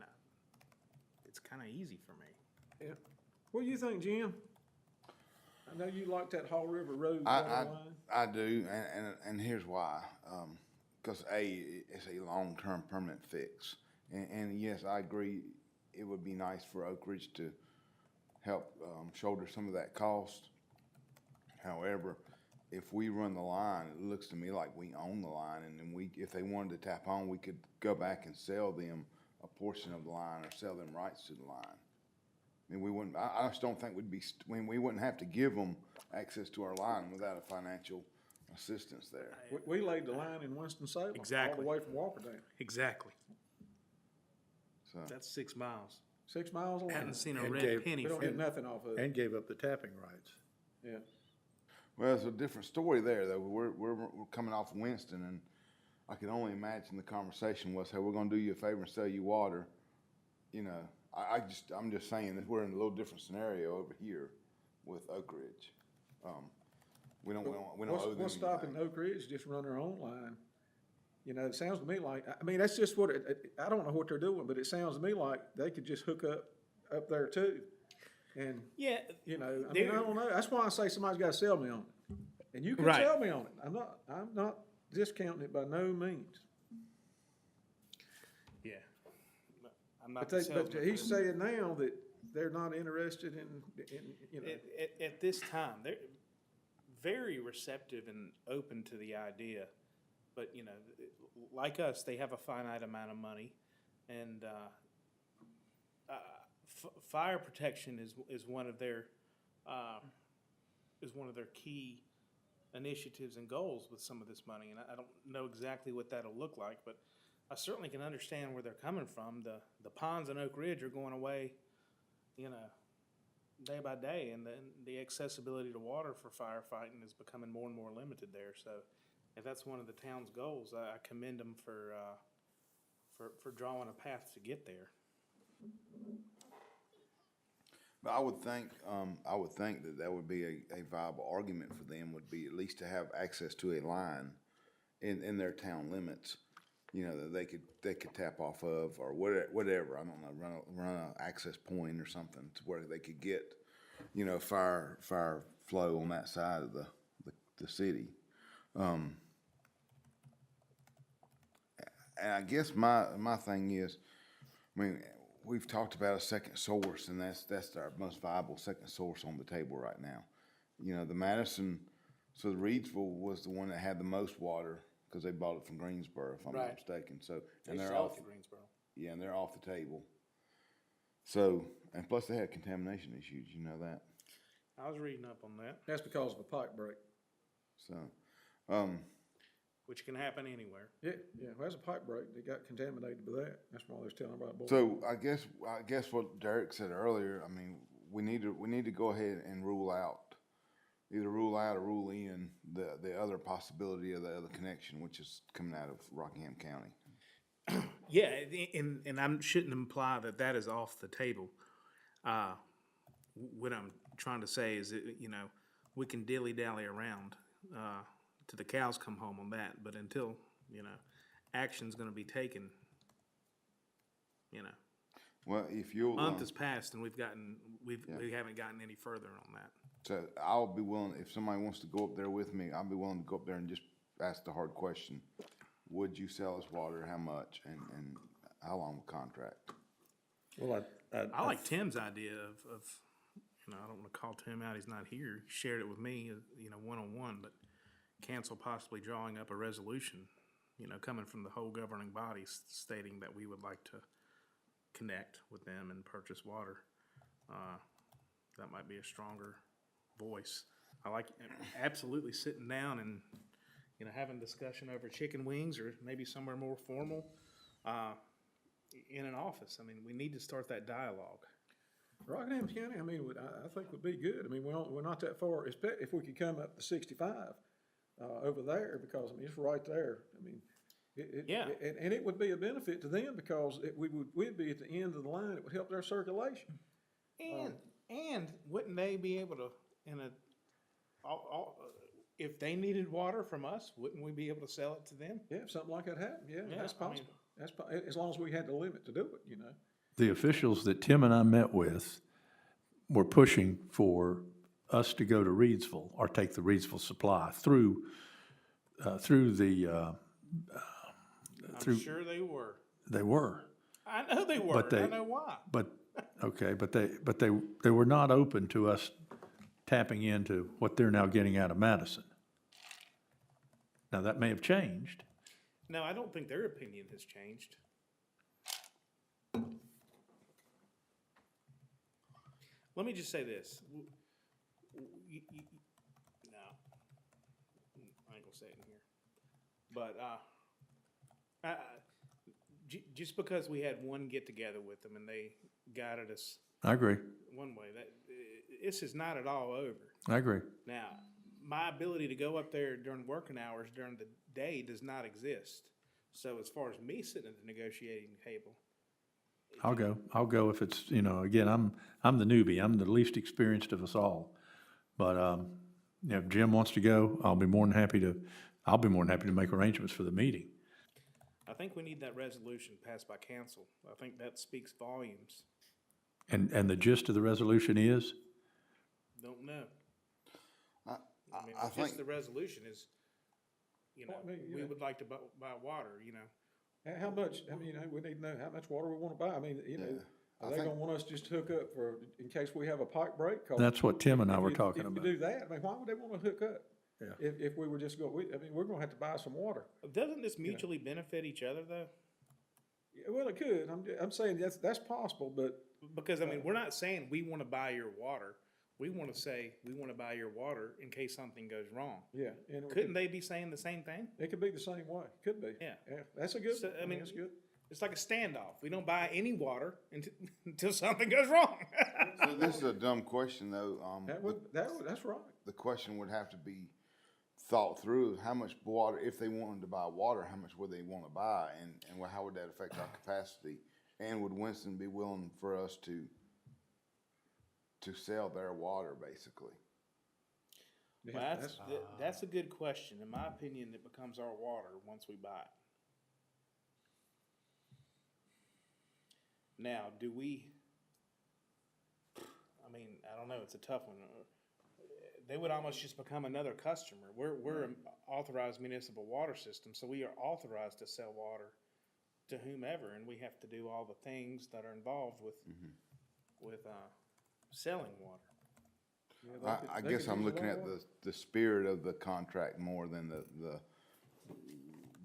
Speaker 6: it's kind of easy for me.
Speaker 2: Yeah. What do you think, Jim? I know you like that Hall River Road
Speaker 3: I
Speaker 2: water line.
Speaker 3: I do, and here's why. Because it's a long-term permanent fix. And yes, I agree, it would be nice for Oak Ridge to help shoulder some of that cost. However, if we run the line, it looks to me like we own the line, and then if they wanted to tap on, we could go back and sell them a portion of the line or sell them rights to the line. I mean, we wouldn't, I just don't think we wouldn't have to give them access to our line without a financial assistance there.
Speaker 2: We laid the line in Winston-Salem.
Speaker 6: Exactly.
Speaker 2: All the way from Walkertown.
Speaker 6: Exactly.
Speaker 3: So,
Speaker 6: That's 6 miles.
Speaker 2: 6 miles of line.
Speaker 6: Haven't seen a
Speaker 4: And
Speaker 6: red
Speaker 4: gave-
Speaker 6: penny
Speaker 2: We don't
Speaker 6: from
Speaker 2: get nothing off of it.
Speaker 4: And gave up the tapping rights.
Speaker 2: Yeah.
Speaker 3: well, it's a different story there, though. We're coming off Winston, and I can only imagine the conversation was, hey, we're gonna do you a favor and sell you water. I'm just saying that we're in a little different scenario over here with Oak Ridge. We don't owe them
Speaker 2: What's stopping
Speaker 3: anything.
Speaker 2: Oak Ridge just run their own line? It sounds to me like, I mean, that's just what I don't know what they're doing, but it sounds to me like they could just hook up there too. And,
Speaker 6: Yeah,
Speaker 2: I mean, I don't know. That's why I say somebody's gotta sell me on it. And you can
Speaker 6: Right.
Speaker 2: sell me on it. I'm not discounting it by no means.
Speaker 6: yeah. I'm not
Speaker 2: But
Speaker 6: the salesman for
Speaker 2: he's
Speaker 6: this.
Speaker 2: saying now that they're not interested in.
Speaker 6: At this time, they're very receptive and open to the idea. But, like us, they have a finite amount of money. And fire protection is one of their key initiatives and goals with some of this money. And I don't know exactly what that'll look like, but I certainly can understand where they're coming from. The ponds in Oak Ridge are going away, day by day, and the accessibility to water for firefighting is becoming more and more limited there. So if that's one of the town's goals, I commend them for drawing a path to get there.
Speaker 3: But I would think that would be a viable argument for them, would be at least to have access to a line in their town limits. you know, that they could tap off of, or whatever, I don't know, run a access point or something to where they could get, you know, fire flow on that side of the city. And I guess my thing is, I mean, we've talked about a second source, and that's our most viable second source on the table right now. You know, the Madison, so the Reedsville was the one that had the most water, because they bought it from Greensboro, if I'm not
Speaker 6: Right.
Speaker 3: mistaken, so,
Speaker 6: They
Speaker 3: and they're
Speaker 6: sell
Speaker 3: off,
Speaker 6: to Greensboro.
Speaker 3: yeah, and they're off the table. So, and plus they had contamination issues, you know that,
Speaker 6: I was reading up on that,
Speaker 2: That's because of a pipe break.
Speaker 3: so,
Speaker 6: which can happen anywhere.
Speaker 2: Yeah, well, there's a pipe break. They got contaminated with that. That's why they was telling about.
Speaker 3: so I guess what Derek said earlier, I mean, we need to go ahead and either rule out or rule in the other possibility of the other connection, which is coming out of Rockingham County.
Speaker 6: Yeah, and I shouldn't imply that that is off the table. What I'm trying to say is that, you know, we can dilly-dally around till the cows come home on that, but until, you know, action's gonna be taken, you know.
Speaker 3: Well, if you'll,
Speaker 6: Month has passed and we haven't gotten any further on that.
Speaker 3: so I'll be willing, if somebody wants to go up there with me, I'll be willing to go up there and just ask the hard question. Would you sell us water, how much, and how long the contract?
Speaker 4: Well,
Speaker 6: I like Tim's idea of, you know, I don't wanna call Tim out, he's not here. He shared it with me, you know, one-on-one, but cancel possibly drawing up a resolution, you know, coming from the whole governing body stating that we would like to connect with them and purchase water. That might be a stronger voice. I like absolutely sitting down and, you know, having discussion over chicken wings or maybe somewhere more formal, in an office. I mean, we need to start that dialogue.
Speaker 2: Rockingham County, I mean, I think would be good. I mean, we're not that far, if we could come up to 65 over there, because, I mean, it's right there. I mean,
Speaker 6: Yeah.
Speaker 2: And it would be a benefit to them, because we'd be at the end of the line. It would help their circulation.
Speaker 6: And wouldn't they be able to, if they needed water from us, wouldn't we be able to sell it to them?
Speaker 2: Yeah, if something like that happened, yeah,
Speaker 6: Yeah,
Speaker 2: that's
Speaker 6: I mean-
Speaker 2: possible. As long as we had the limit to do it, you know.
Speaker 4: the officials that Tim and I met with were pushing for us to go to Reedsville or take the Reedsville supply through the,
Speaker 6: I'm sure they were.
Speaker 4: they were.
Speaker 6: I know they were.
Speaker 4: But they-
Speaker 6: I know why.
Speaker 4: But, okay, but they were not open to us tapping into what they're now getting out of Madison. Now, that may have changed.
Speaker 6: No, I don't think their opinion has changed. Let me just say this. No, I ain't gonna say it in here. But just because we had one get together with them and they guided us
Speaker 4: I agree.
Speaker 6: one way, that this is not at all over.
Speaker 4: I agree.
Speaker 6: Now, my ability to go up there during working hours during the day does not exist. So as far as me sitting at the negotiating table,
Speaker 4: I'll go if it's, you know, again, I'm the newbie. I'm the least experienced of us all. But, if Jim wants to go, I'll be more than happy to make arrangements for the meeting.
Speaker 6: I think we need that resolution passed by council. I think that speaks volumes.
Speaker 4: And the gist of the resolution is?
Speaker 6: Don't know.
Speaker 3: I
Speaker 6: mean,
Speaker 3: think,
Speaker 6: just the resolution is, you know,
Speaker 2: Well, I mean, you
Speaker 6: we
Speaker 2: know-
Speaker 6: would like to buy water, you know.
Speaker 2: How much, I mean, we need to know how much water we want to buy. I mean, you know,
Speaker 3: Yeah, I
Speaker 2: are they
Speaker 3: think-
Speaker 2: gonna want us just to hook up in case we have a pipe break? 'Cause
Speaker 4: That's what Tim and I
Speaker 2: if
Speaker 4: were
Speaker 2: you-
Speaker 4: talking
Speaker 2: If
Speaker 4: about.
Speaker 2: you do that, I mean, why would they want to hook up?
Speaker 4: Yeah.
Speaker 2: If we were just I mean, we're gonna have to buy some water.
Speaker 6: Doesn't this mutually benefit each other though?
Speaker 2: Yeah, well, it could. I'm saying that's possible, but
Speaker 6: Because, I mean, we're not saying we want to buy your water. We want to say we want to buy your water in case something goes wrong.
Speaker 2: yeah. And it
Speaker 6: Couldn't
Speaker 2: could-
Speaker 6: they be saying the same thing?
Speaker 2: It could be the same way. Could be.
Speaker 6: Yeah.
Speaker 2: Yeah, that's a good,
Speaker 6: So, I mean,
Speaker 2: that's good.
Speaker 6: It's like a standoff. We don't buy any water until something goes wrong.
Speaker 3: so this is a dumb question though,
Speaker 2: That's right.
Speaker 3: the question would have to be thought through, how much water, if they wanted to buy water, how much would they want to buy, and how would that affect our capacity? And would Winston be willing for us to sell their water, basically?
Speaker 2: Yeah,
Speaker 6: Well, that's a good question. In my opinion, it becomes our water once we buy it. Now, do we, I mean, I don't know, it's a tough one. They would almost just become another customer. We're an authorized municipal water system, so we are authorized to sell water to whomever, and we have to do all the things that are involved with selling water.
Speaker 3: I guess I'm looking at the spirit of the contract more than the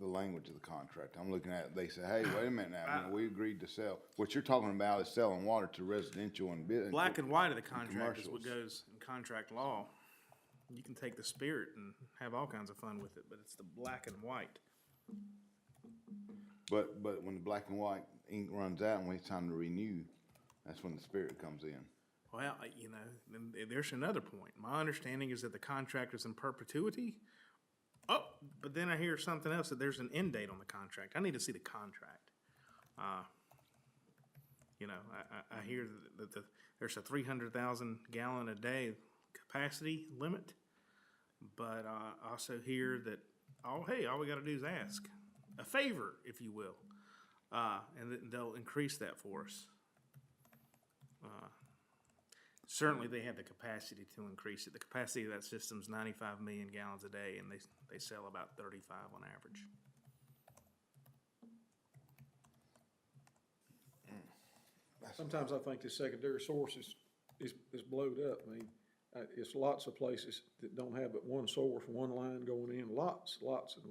Speaker 3: language of the contract. I'm looking at, they say, hey, wait a minute now, you know, we agreed to sell. What you're talking about is selling water to residential and business.
Speaker 6: Black and white of the contract is what
Speaker 3: commercials.
Speaker 6: goes in contract law. You can take the spirit and have all kinds of fun with it, but it's the black and white.
Speaker 3: But when the black and white ink runs out and when it's time to renew, that's when the spirit comes in.
Speaker 6: Well, you know, then there's another point. My understanding is that the contract is in perpetuity. Oh, but then I hear something else, that there's an end date on the contract. I need to see the contract. You know, I hear that there's a 300,000 gallon a day capacity limit, but I also hear that, oh, hey, all we gotta do is ask. A favor, if you will, and then they'll increase that for us. Certainly, they have the capacity to increase it. The capacity of that system's 95 million gallons a day, and they sell about 35 on average.
Speaker 2: Sometimes I think the secondary source is blowed up. I mean, it's lots of places that don't have but one source, one line going in, lots and lots of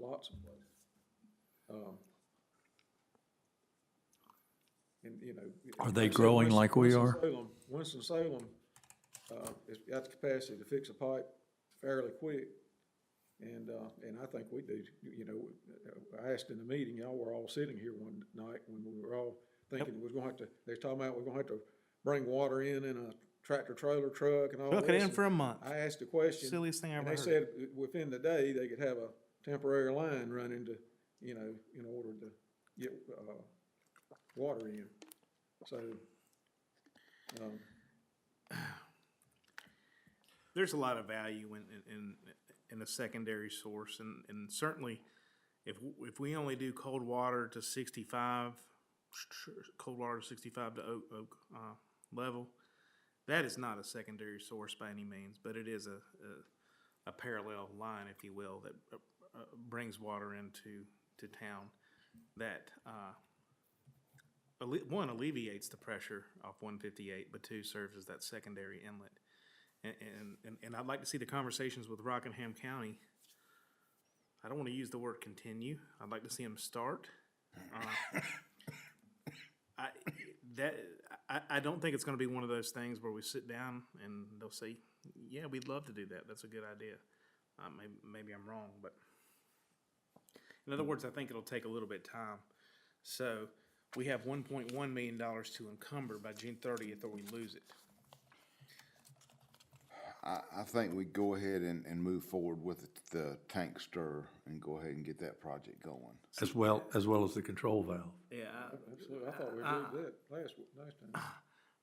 Speaker 2: places. And, you know.
Speaker 4: Are they
Speaker 2: like I said,
Speaker 4: growing like we are?
Speaker 2: Winston-Salem, has got the capacity to fix a pipe fairly quick. And I think we do, you know, I asked in the meeting, y'all were all sitting here one night when we were all thinking we're gonna have to, they was talking about we're gonna have to bring water in a tractor trailer truck and all this.
Speaker 6: Took it in for a month.
Speaker 2: I asked the question.
Speaker 6: Silliest thing I ever
Speaker 2: And
Speaker 6: heard.
Speaker 2: they said within the day, they could have a temporary line running to, you know, in order to get, water in. So,
Speaker 6: There's a lot of value in a secondary source, and certainly, if we only do cold water to 65 to oak level, that is not a secondary source by any means, but it is a parallel line, if you will, that brings water into town that one, alleviates the pressure off 158, but two, serves as that secondary inlet. And I'd like to see the conversations with Rockingham County. I don't want to use the word continue. I'd like to see them start. I don't think it's going to be one of those things where we sit down and they'll say, yeah, we'd love to do that. That's a good idea. Maybe I'm wrong, but in other words, I think it'll take a little bit of time. So we have $1.1 million to encumber by June 30th, or we lose it.
Speaker 3: I think we go ahead and move forward with the tank stir and go ahead and get that project going.
Speaker 4: As well as the control valve.
Speaker 6: Yeah,
Speaker 2: absolutely, I thought we did that last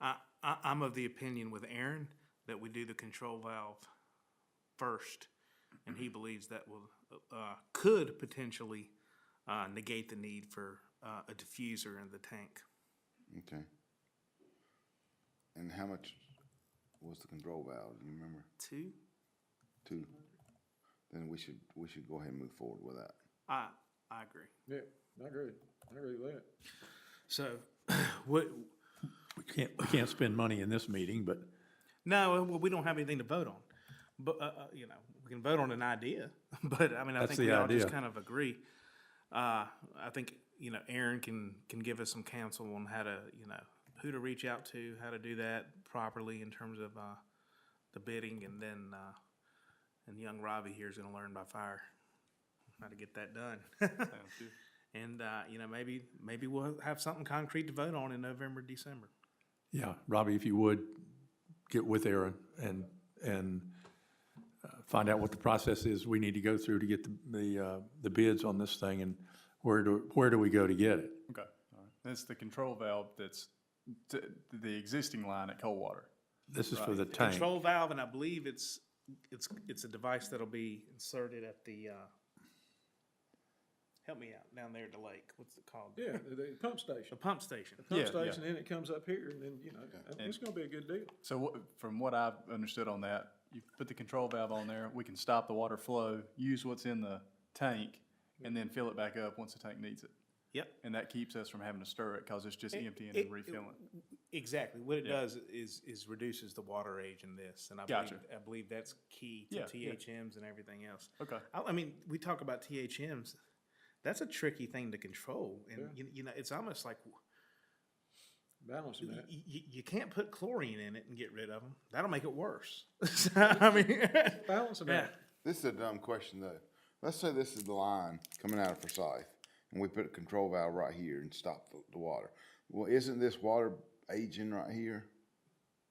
Speaker 2: time.
Speaker 6: I'm of the opinion with Aaron that we do the control valve first, and he believes that could potentially negate the need for a diffuser in the tank.
Speaker 3: Okay. And how much was the control valve? Do you remember?
Speaker 6: 2.
Speaker 3: 2. Then we should go ahead and move forward with that.
Speaker 6: I agree.
Speaker 2: Yeah, I agree with that.
Speaker 6: So, what?
Speaker 4: We can't spend money in this meeting, but
Speaker 6: No, well, we don't have anything to vote on. But you know, we can vote on an idea. But I mean, I
Speaker 4: That's
Speaker 6: think
Speaker 4: the
Speaker 6: we all just
Speaker 4: idea.
Speaker 6: kind of agree. I think, you know, Aaron can give us some counsel on how to, you know, who to reach out to, how to do that properly in terms of the bidding, and then and young Robbie here is going to learn by fire how to get that done.
Speaker 5: Sounds good.
Speaker 6: And you know, maybe we'll have something concrete to vote on in November, December.
Speaker 4: yeah, Robbie, if you would, get with Aaron and find out what the process is we need to go through to get the bids on this thing, and where do we go to get it?
Speaker 5: Okay, all right. That's the control valve that's the existing line at Coldwater.
Speaker 4: This is for the tank.
Speaker 6: Control valve, and I believe it's a device that'll be inserted at the help me out, down there at the lake, what's it called?
Speaker 2: Yeah, the pump
Speaker 6: The
Speaker 2: station.
Speaker 6: pump station.
Speaker 2: The pump
Speaker 5: Yeah, yeah.
Speaker 2: station, then it comes up here, and then, you know, it's gonna be a good deal.
Speaker 5: So from what I've understood on that, you put the control valve on there, we can stop the water flow, use what's in the tank, and then fill it back up once the tank needs it.
Speaker 6: Yep.
Speaker 5: And that keeps us from having to stir it, cause it's just emptying
Speaker 6: It-
Speaker 5: and refilling.
Speaker 6: Exactly. What it
Speaker 5: Yeah.
Speaker 6: does is reduces the water age in this, and
Speaker 5: Gotcha.
Speaker 6: I believe that's key to
Speaker 5: Yeah, yeah.
Speaker 6: THMs and everything else.
Speaker 5: Okay.
Speaker 6: I mean, we talk about THMs. That's a tricky thing to control, and you know, it's almost like
Speaker 2: Balancing that.
Speaker 6: you can't put chlorine in it and get rid of them. That'll make it worse. I mean,
Speaker 2: Balancing
Speaker 6: yeah.
Speaker 2: that.
Speaker 3: This is a dumb question though. Let's say this is the line coming out of Forsyth, and we put a control valve right here and stop the water. Well, isn't this water aging right here?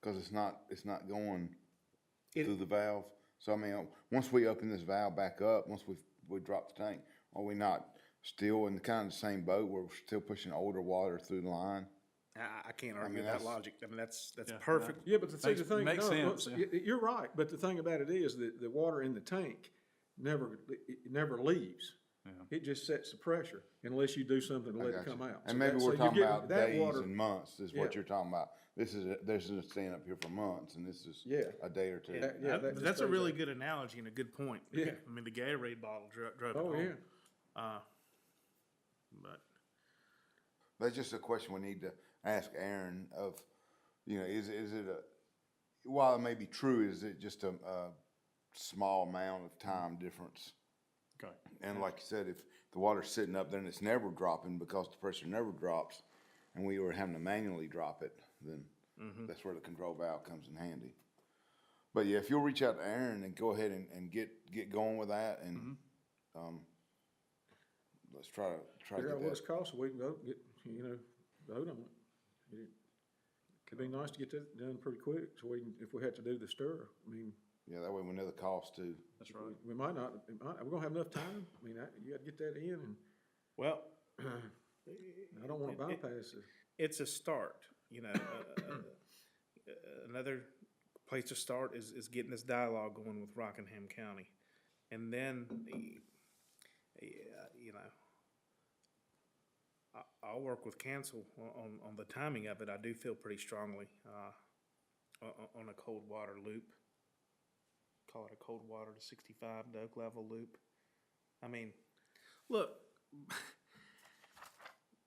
Speaker 3: Cause it's not going through the valve. So I mean, once we open this valve back up, once we drop the tank, are we not still in kind of the same boat where we're still pushing older water through the line?
Speaker 6: I can't argue
Speaker 3: mean,
Speaker 6: that
Speaker 3: that's-
Speaker 6: logic. I mean, that's
Speaker 5: Yeah,
Speaker 6: perfect.
Speaker 2: Yeah, but the
Speaker 5: Makes-
Speaker 2: thing,
Speaker 5: makes
Speaker 2: no,
Speaker 5: sense,
Speaker 2: you're right, but the thing about it is that the water in the tank it never leaves.
Speaker 5: Yeah.
Speaker 2: It just sets the pressure unless you do something to
Speaker 3: I
Speaker 2: let it
Speaker 3: got
Speaker 2: come
Speaker 3: you.
Speaker 2: out.
Speaker 3: And
Speaker 2: So
Speaker 3: maybe
Speaker 2: so
Speaker 3: we're
Speaker 2: you're
Speaker 3: talking
Speaker 2: getting
Speaker 3: about
Speaker 2: that
Speaker 3: days
Speaker 2: water-
Speaker 3: and months is
Speaker 2: Yeah.
Speaker 3: what you're talking about. This is staying up here for months, and this is
Speaker 2: Yeah.
Speaker 3: a day or two.
Speaker 6: Yeah,
Speaker 2: yeah, that just
Speaker 6: that's a
Speaker 2: stays
Speaker 6: really
Speaker 2: there.
Speaker 6: good analogy and a good point.
Speaker 2: Yeah.
Speaker 6: I mean, the Gatorade bottle drove it
Speaker 2: Oh,
Speaker 6: home.
Speaker 2: yeah.
Speaker 6: But
Speaker 3: That's just a question we need to ask Aaron of, you know, is it while it may be true, is it just a small amount of time difference?
Speaker 5: Okay.
Speaker 3: And like you said, if the water's sitting up there and it's never dropping because the pressure never drops, and we were having to manually drop it, then that's where the control valve comes in handy. But yeah, if you'll reach out to Aaron and go ahead and get going with that, and let's try to
Speaker 2: Figure
Speaker 3: get
Speaker 2: out what
Speaker 3: that.
Speaker 2: it's cost, so we can go get, you know, vote on it. Could be nice to get that done pretty quick, so we can, if we had to do the stir, I mean,
Speaker 3: Yeah, that way we know the cost too.
Speaker 5: That's right.
Speaker 2: we might not, we're gonna have enough time. I mean, you gotta get that in, and
Speaker 6: well,
Speaker 2: I don't wanna bypass it.
Speaker 6: it's a start. You know, another place to start is getting this dialogue going with Rockingham County, and then you know, I'll work with council on the timing of it. I do feel pretty strongly on a cold water loop. Call it a cold water to 65 Doak level loop. I mean, look,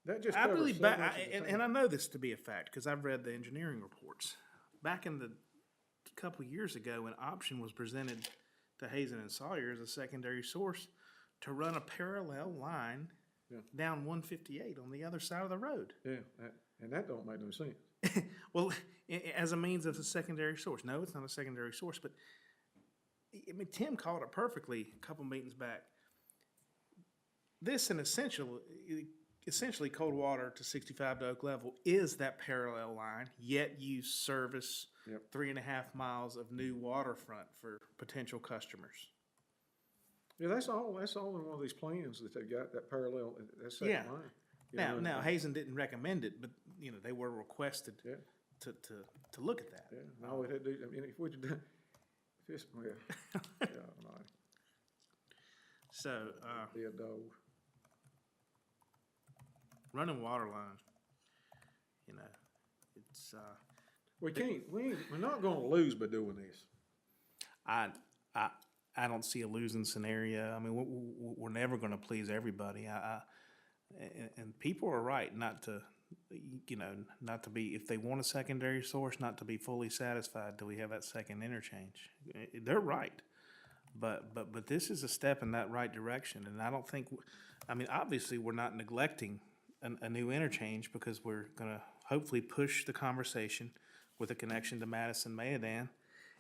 Speaker 2: That just
Speaker 6: I
Speaker 2: covers
Speaker 6: really,
Speaker 2: so
Speaker 6: ba-
Speaker 2: much
Speaker 6: I,
Speaker 2: of the
Speaker 6: and,
Speaker 2: thing.
Speaker 6: and I know this to be a fact because I've read the engineering reports. Back in the couple years ago, an option was presented to Hazen and Sawyer as a secondary source to run a parallel line down 158 on the other side of the road.
Speaker 2: Yeah, and that don't make no sense.
Speaker 6: Well, as a means of a secondary source. No, it's not a secondary source, but I mean, Tim called it perfectly a couple meetings back. This, in essentially cold water to 65 to Oak level is that parallel line, yet you service 3.5 miles of new waterfront for potential customers.
Speaker 2: Yeah, that's all in one of these plans that they got, that parallel, that second
Speaker 6: Yeah.
Speaker 2: line. You know,
Speaker 6: Now Hazen didn't recommend it, but you know they were requested
Speaker 2: Yeah.
Speaker 6: to look at that.
Speaker 2: Yeah, and all we had to do, I mean, if we'd done, well, yeah, no,
Speaker 6: So
Speaker 2: be a dog.
Speaker 6: running water line, you know, it's
Speaker 2: We're not gonna lose by doing this.
Speaker 6: I don't see a losing scenario. I mean, we're never going to please everybody. And people are right not to, you know, not to be, if they want a secondary source, not to be fully satisfied till we have that second interchange. They're right. But this is a step in that right direction. And I don't think, I mean, obviously we're not neglecting a new interchange because we're going to hopefully push the conversation with a connection to Madison Mayadan.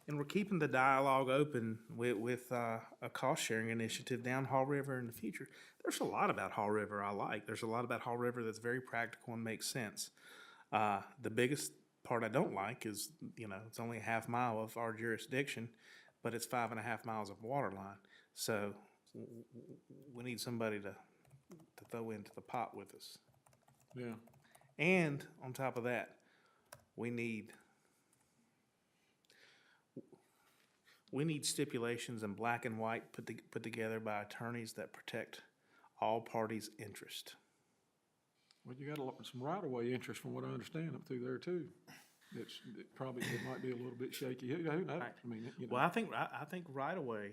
Speaker 6: And we're keeping the dialogue open with a cost-sharing initiative down Haw River in the future. There's a lot about Haw River I like. There's a lot about Haw River that's very practical and makes sense. The biggest part I don't like is, you know, it's only a half mile of our jurisdiction, but it's 5.5 miles of water line. So we need somebody to throw into the pot with us.
Speaker 2: Yeah.
Speaker 6: And on top of that, we need stipulations in black and white put together by attorneys that protect all parties' interest.
Speaker 2: Well, you got some right-of-way interest from what I understand up through there too. It might be a little bit shaky. Who knows? I mean, you know.
Speaker 6: Well, I think right away.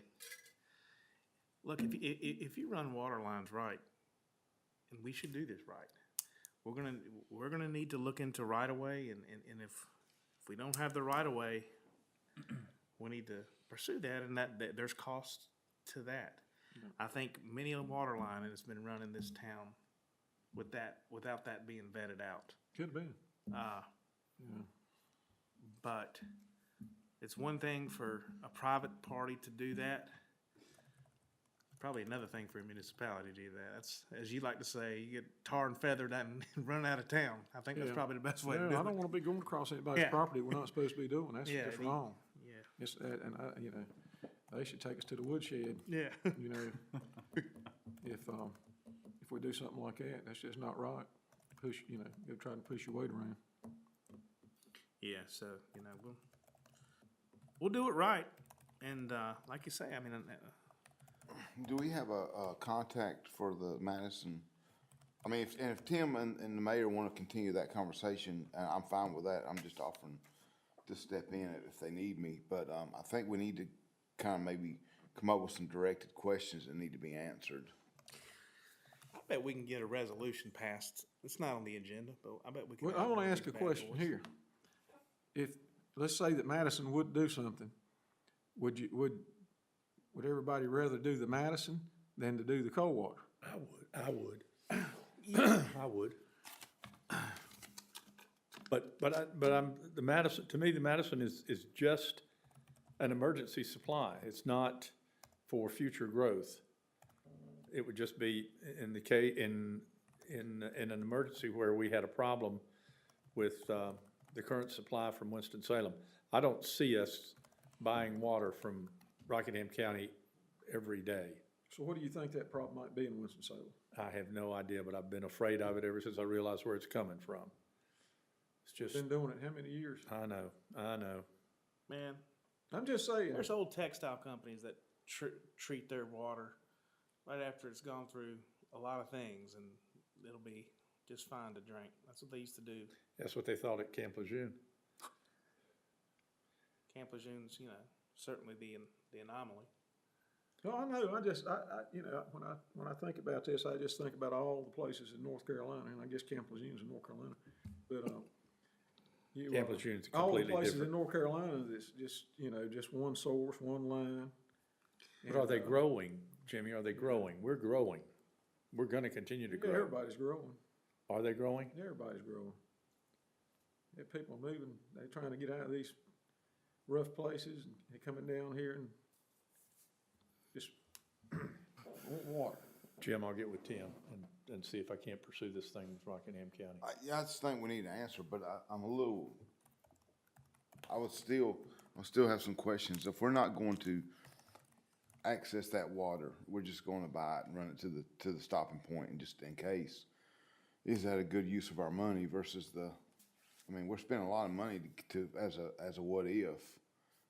Speaker 6: Look, if you run water lines right, and we should do this right, we're gonna need to look into right of way, and if we don't have the right of way, we need to pursue that, and that there's cost to that. I think many a water line has been run in this town without that being vetted out.
Speaker 2: Could have been.
Speaker 6: But it's one thing for a private party to do that. Probably another thing for a municipality to do that. That's, as you like to say, you get tar and feathered and run out of town. I think that's
Speaker 2: Yeah.
Speaker 6: probably the best way to
Speaker 2: No,
Speaker 6: do
Speaker 2: I
Speaker 6: it.
Speaker 2: don't want to be going across anybody's
Speaker 6: Yeah.
Speaker 2: property we're not supposed to be doing. That's
Speaker 6: Yeah,
Speaker 2: just
Speaker 6: the-
Speaker 2: wrong.
Speaker 6: Yeah.
Speaker 2: It's, and I, you know, they should take us to the woodshed,
Speaker 6: Yeah.
Speaker 2: you know. If we do something like that, that's just not right. Push, you know, you're trying to push your weight around.
Speaker 6: Yeah, so, you know, we'll do it right. And, like you say, I mean,
Speaker 3: Do we have a contact for the Madison? I mean, if Tim and the mayor want to continue that conversation, I'm fine with that. I'm just offering to step in if they need me. But, I think we need to kind of maybe come up with some directed questions that need to be answered.
Speaker 6: I bet we can get a resolution passed. It's not on the agenda, but I bet we can.
Speaker 2: Well, I want to ask a question here. If, let's say that Madison would do something, would everybody rather do the Madison than to do the Coldwater?
Speaker 4: I would. I would. But the Madison, to me, the Madison is just an emergency supply. It's not for future growth. It would just be in the case, in an emergency where we had a problem with, the current supply from Winston-Salem. I don't see us buying water from Rockingham County every day.
Speaker 2: So what do you think that problem might be in Winston-Salem?
Speaker 4: I have no idea, but I've been afraid of it ever since I realized where it's coming from. It's just,
Speaker 2: Been doing it how many years?
Speaker 4: I know.
Speaker 6: Man,
Speaker 2: I'm just saying.
Speaker 6: there's old textile companies that treat their water right after it's gone through a lot of things, and it'll be just fine to drink. That's what they used to do.
Speaker 4: That's what they thought at Camp Lejeune.
Speaker 6: Camp Lejeune's, you know, certainly the anomaly.
Speaker 2: No, I know, you know, when I think about this, I just think about all the places in North Carolina, and I guess Camp Lejeune's in North Carolina, but,
Speaker 4: Camp Lejeune's
Speaker 2: all the
Speaker 4: completely
Speaker 2: places in
Speaker 4: different.
Speaker 2: North Carolina, that's just, you know, just one source, one line.
Speaker 4: But are they
Speaker 2: And,
Speaker 4: growing, Jimmy? Are they growing? We're growing. We're gonna continue to
Speaker 2: yeah,
Speaker 4: grow.
Speaker 2: everybody's growing,
Speaker 4: Are they growing?
Speaker 2: everybody's growing. Yeah, people are moving, they're trying to get out of these rough places, and they're coming down here and just want water.
Speaker 4: Jim, I'll get with Tim and see if I can't pursue this thing with Rockingham County.
Speaker 3: I just think we need an answer, but I'll still have some questions. If we're not going to access that water, we're just going to buy it and run it to the stopping point, and just in case, is that a good use of our money versus we're spending a lot of money as a what if,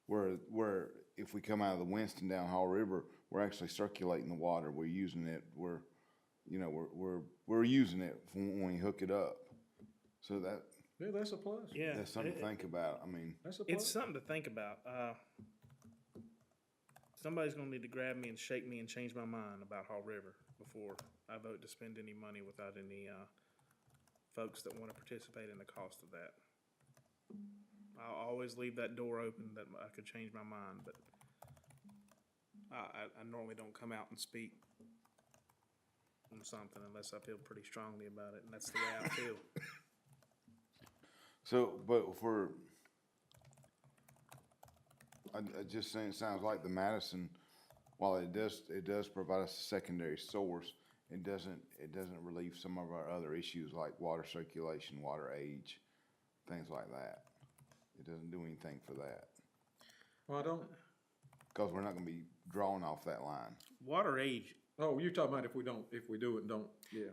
Speaker 3: where if we come out of the Winston down Hall River, we're actually circulating the water, we're using it, we're using it when we hook it up. So
Speaker 2: Yeah, that's a plus.
Speaker 6: Yeah,
Speaker 3: that's something to think about.
Speaker 2: That's a plus.
Speaker 6: it's something to think about. Somebody's gonna need to grab me and shake me and change my mind about Hall River before I vote to spend any money without any folks that want to participate in the cost of that. I'll always leave that door open that I could change my mind, but I normally don't come out and speak on something unless I feel pretty strongly about it, and that's the way I feel.
Speaker 3: So, but I just saying, it sounds like the Madison, while it does provide us a secondary source, it doesn't relieve some of our other issues like water circulation, water age, things like that. It doesn't do anything for that,
Speaker 2: Well, I don't,
Speaker 3: because we're not gonna be drawing off that line.
Speaker 6: Water age,
Speaker 2: oh, you're talking about if we do it and don't, yeah.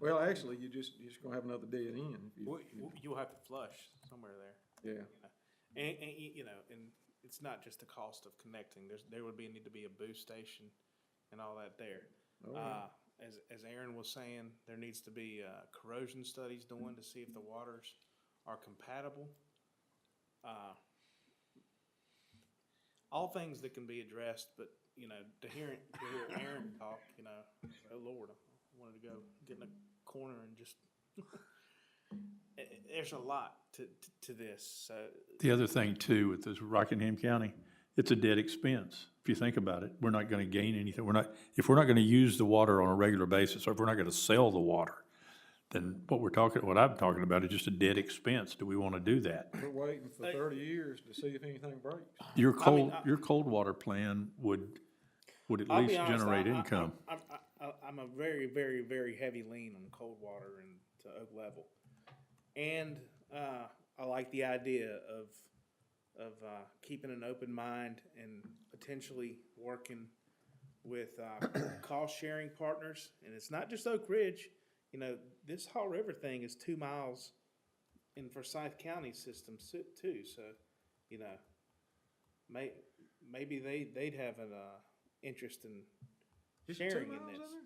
Speaker 2: Well, actually, you're just gonna have another dead end. if you-
Speaker 6: you'll have to flush somewhere there.
Speaker 2: Yeah,
Speaker 6: And you know, and it's not just the cost of connecting. There would need to be a boost station and all that there.
Speaker 2: Oh, yeah.
Speaker 6: as Aaron was saying, there needs to be, corrosion studies done to see if the waters are compatible. All things that can be addressed, but, you know, to hear Aaron talk, you know, oh Lord, I wanted to go get in a corner and just, there's a lot to this, so.
Speaker 4: The other thing too, with this Rockingham County, it's a dead expense. If you think about it, we're not gonna gain anything. If we're not gonna use the water on a regular basis, or if we're not gonna sell the water, then what I'm talking about is just a dead expense. Do we wanna do that?
Speaker 2: We're waiting for 30 years to see if anything breaks.
Speaker 4: Your
Speaker 6: mean,
Speaker 4: your cold water plan would at
Speaker 6: I'll be
Speaker 4: least
Speaker 6: honest,
Speaker 4: generate income.
Speaker 6: I'm a very, very, very heavy lean on cold water and to Oak Level. And, I like the idea of keeping an open mind and potentially working with, cost-sharing partners. And it's not just Oak Ridge, you know, this Haw River thing is 2 miles in Forsyth County system too, so, you know, maybe they'd have an, interest in
Speaker 2: Is it 2
Speaker 6: sharing in
Speaker 2: miles
Speaker 6: this.
Speaker 2: in there?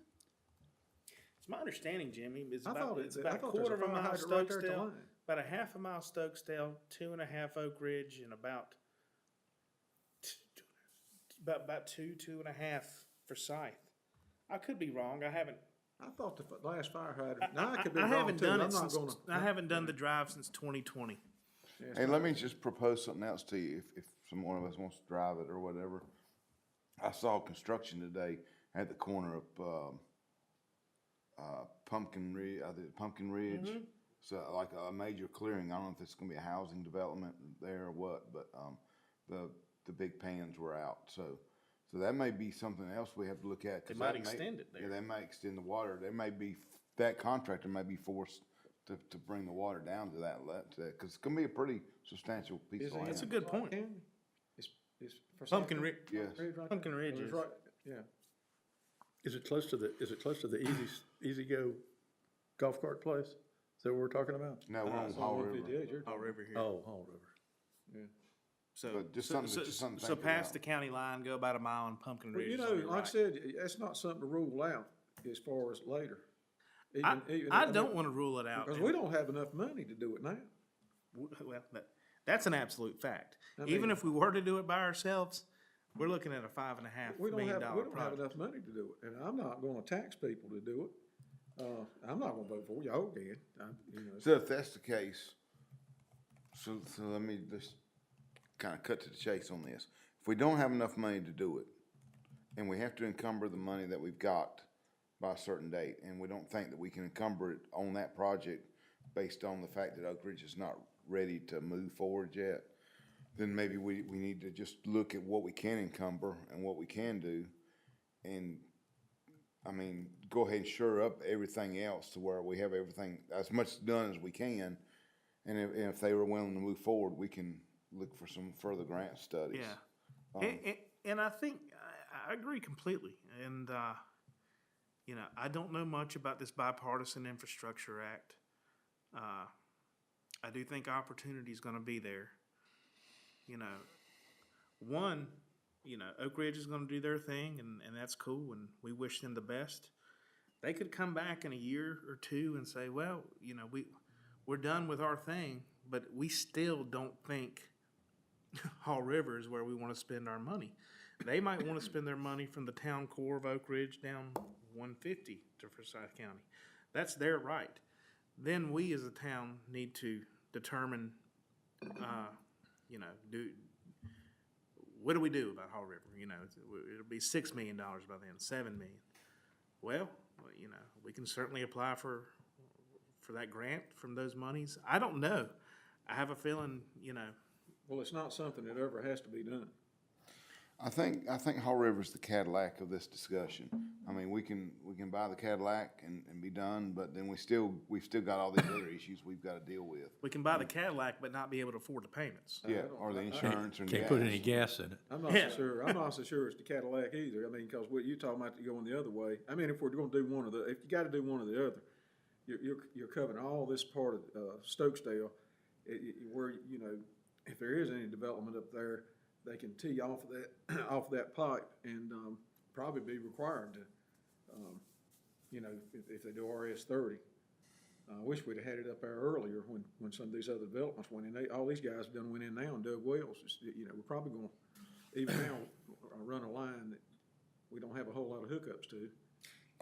Speaker 6: It's my understanding, Jimmy, it's
Speaker 2: I
Speaker 6: about,
Speaker 2: thought
Speaker 6: it's
Speaker 2: I
Speaker 6: about a
Speaker 2: thought there's
Speaker 6: quarter of a
Speaker 2: fire
Speaker 6: mile
Speaker 2: hydrant right there at the
Speaker 6: Stokesdale,
Speaker 2: line.
Speaker 6: about a half a mile Stokesdale, 2.5 Oak Ridge, and about 2.5 Forsyth. I could be wrong. I haven't.
Speaker 2: I thought the last fire hydrant, now I could be
Speaker 6: I
Speaker 2: wrong
Speaker 6: haven't
Speaker 2: too.
Speaker 6: done
Speaker 2: I'm
Speaker 6: it
Speaker 2: not
Speaker 6: since.
Speaker 2: gonna.
Speaker 6: I haven't done the drive since 2020.
Speaker 3: Hey, let me just propose something else to you, if some one of us wants to drive it or whatever. I saw construction today at the corner of, Pumpkin Ridge. So like a major clearing, I don't know if it's gonna be a housing development there or what, but, the big pans were out, so that may be something else we have to look at. 'Cause
Speaker 6: They might
Speaker 3: that may-
Speaker 6: extend it there.
Speaker 3: Yeah, they may extend the water, they may be, that contractor may be forced to bring the water down to that, cause it's gonna be a pretty substantial piece of land.
Speaker 6: That's a good point.
Speaker 2: It's
Speaker 6: Pumpkin Ridge.
Speaker 3: Yes.
Speaker 6: Pumpkin Ridge
Speaker 2: It's
Speaker 6: is.
Speaker 2: right, yeah.
Speaker 4: Is it close to the Easy Go golf cart place? Is that what we're talking about?
Speaker 3: No, we're on
Speaker 2: It's
Speaker 3: Haw
Speaker 2: on
Speaker 3: River.
Speaker 2: 158, you're
Speaker 6: Haw
Speaker 2: talking.
Speaker 6: River here.
Speaker 4: Oh, Haw River.
Speaker 6: So,
Speaker 3: But just something to think
Speaker 6: so past
Speaker 3: about.
Speaker 6: the county line, go about a mile and Pumpkin
Speaker 2: Well,
Speaker 6: Ridge.
Speaker 2: you
Speaker 6: is
Speaker 2: know,
Speaker 6: on your
Speaker 2: like I
Speaker 6: right.
Speaker 2: said, that's not something to rule out as far as later.
Speaker 6: I don't want to rule it out.
Speaker 2: Because we don't have enough money to do it now.
Speaker 6: Well, that's an absolute fact.
Speaker 2: I
Speaker 6: Even
Speaker 2: mean-
Speaker 6: if we were to do it by ourselves, we're looking at a $5.5
Speaker 2: We don't
Speaker 6: million
Speaker 2: have, we don't have
Speaker 6: project.
Speaker 2: enough money to do it, and I'm not gonna tax people to do it. I'm not gonna vote for it, y'all can, you know.
Speaker 3: So if that's the case, so let me just kinda cut to the chase on this. If we don't have enough money to do it, and we have to encumber the money that we've got by a certain date, and we don't think that we can encumber it on that project based on the fact that Oak Ridge is not ready to move forward yet, then maybe we need to just look at what we can encumber and what we can do. And, I mean, go ahead and shore up everything else to where we have everything, as much done as we can. And if they were willing to move forward, we can look for some further grant studies.
Speaker 6: Yeah. And I think, I agree completely. And, you know, I don't know much about this bipartisan infrastructure act. I do think opportunity is gonna be there. You know, one, you know, Oak Ridge is gonna do their thing, and that's cool, and we wish them the best. They could come back in a year or two and say, well, you know, we're done with our thing, but we still don't think Haw River is where we wanna spend our money. They might wanna spend their money from the town core of Oak Ridge down 150 to Forsyth County. That's their right. Then we as a town need to determine, you know, what do we do about Haw River? You know, it'll be $6 million by then, $7 million. Well, you know, we can certainly apply for that grant from those monies. I don't know. I have a feeling, you know.
Speaker 2: Well, it's not something that ever has to be done.
Speaker 3: I think Haw River's the Cadillac of this discussion. I mean, we can buy the Cadillac and be done, but then we've still got all these other issues we've gotta deal with.
Speaker 6: We can buy the Cadillac but not be able to afford the payments.
Speaker 3: Yeah, or the insurance and
Speaker 4: Can't
Speaker 3: gas.
Speaker 4: put any gas in it.
Speaker 2: I'm not so sure, I'm not so sure it's the Cadillac either. I mean, cause what you're talking about going the other way. I mean, if we're gonna do one of the, if you gotta do one or the other, you're covering all this part of, Stokesdale, where, you know, if there is any development up there, they can tee off of that, off that pipe and, probably be required to, you know, if they do RS-30. I wish we'd have had it up there earlier when some of these other developments went in. All these guys have done went in now and dug wells. You know, we're probably gonna, even now, run a line that we don't have a whole lot of hookups to,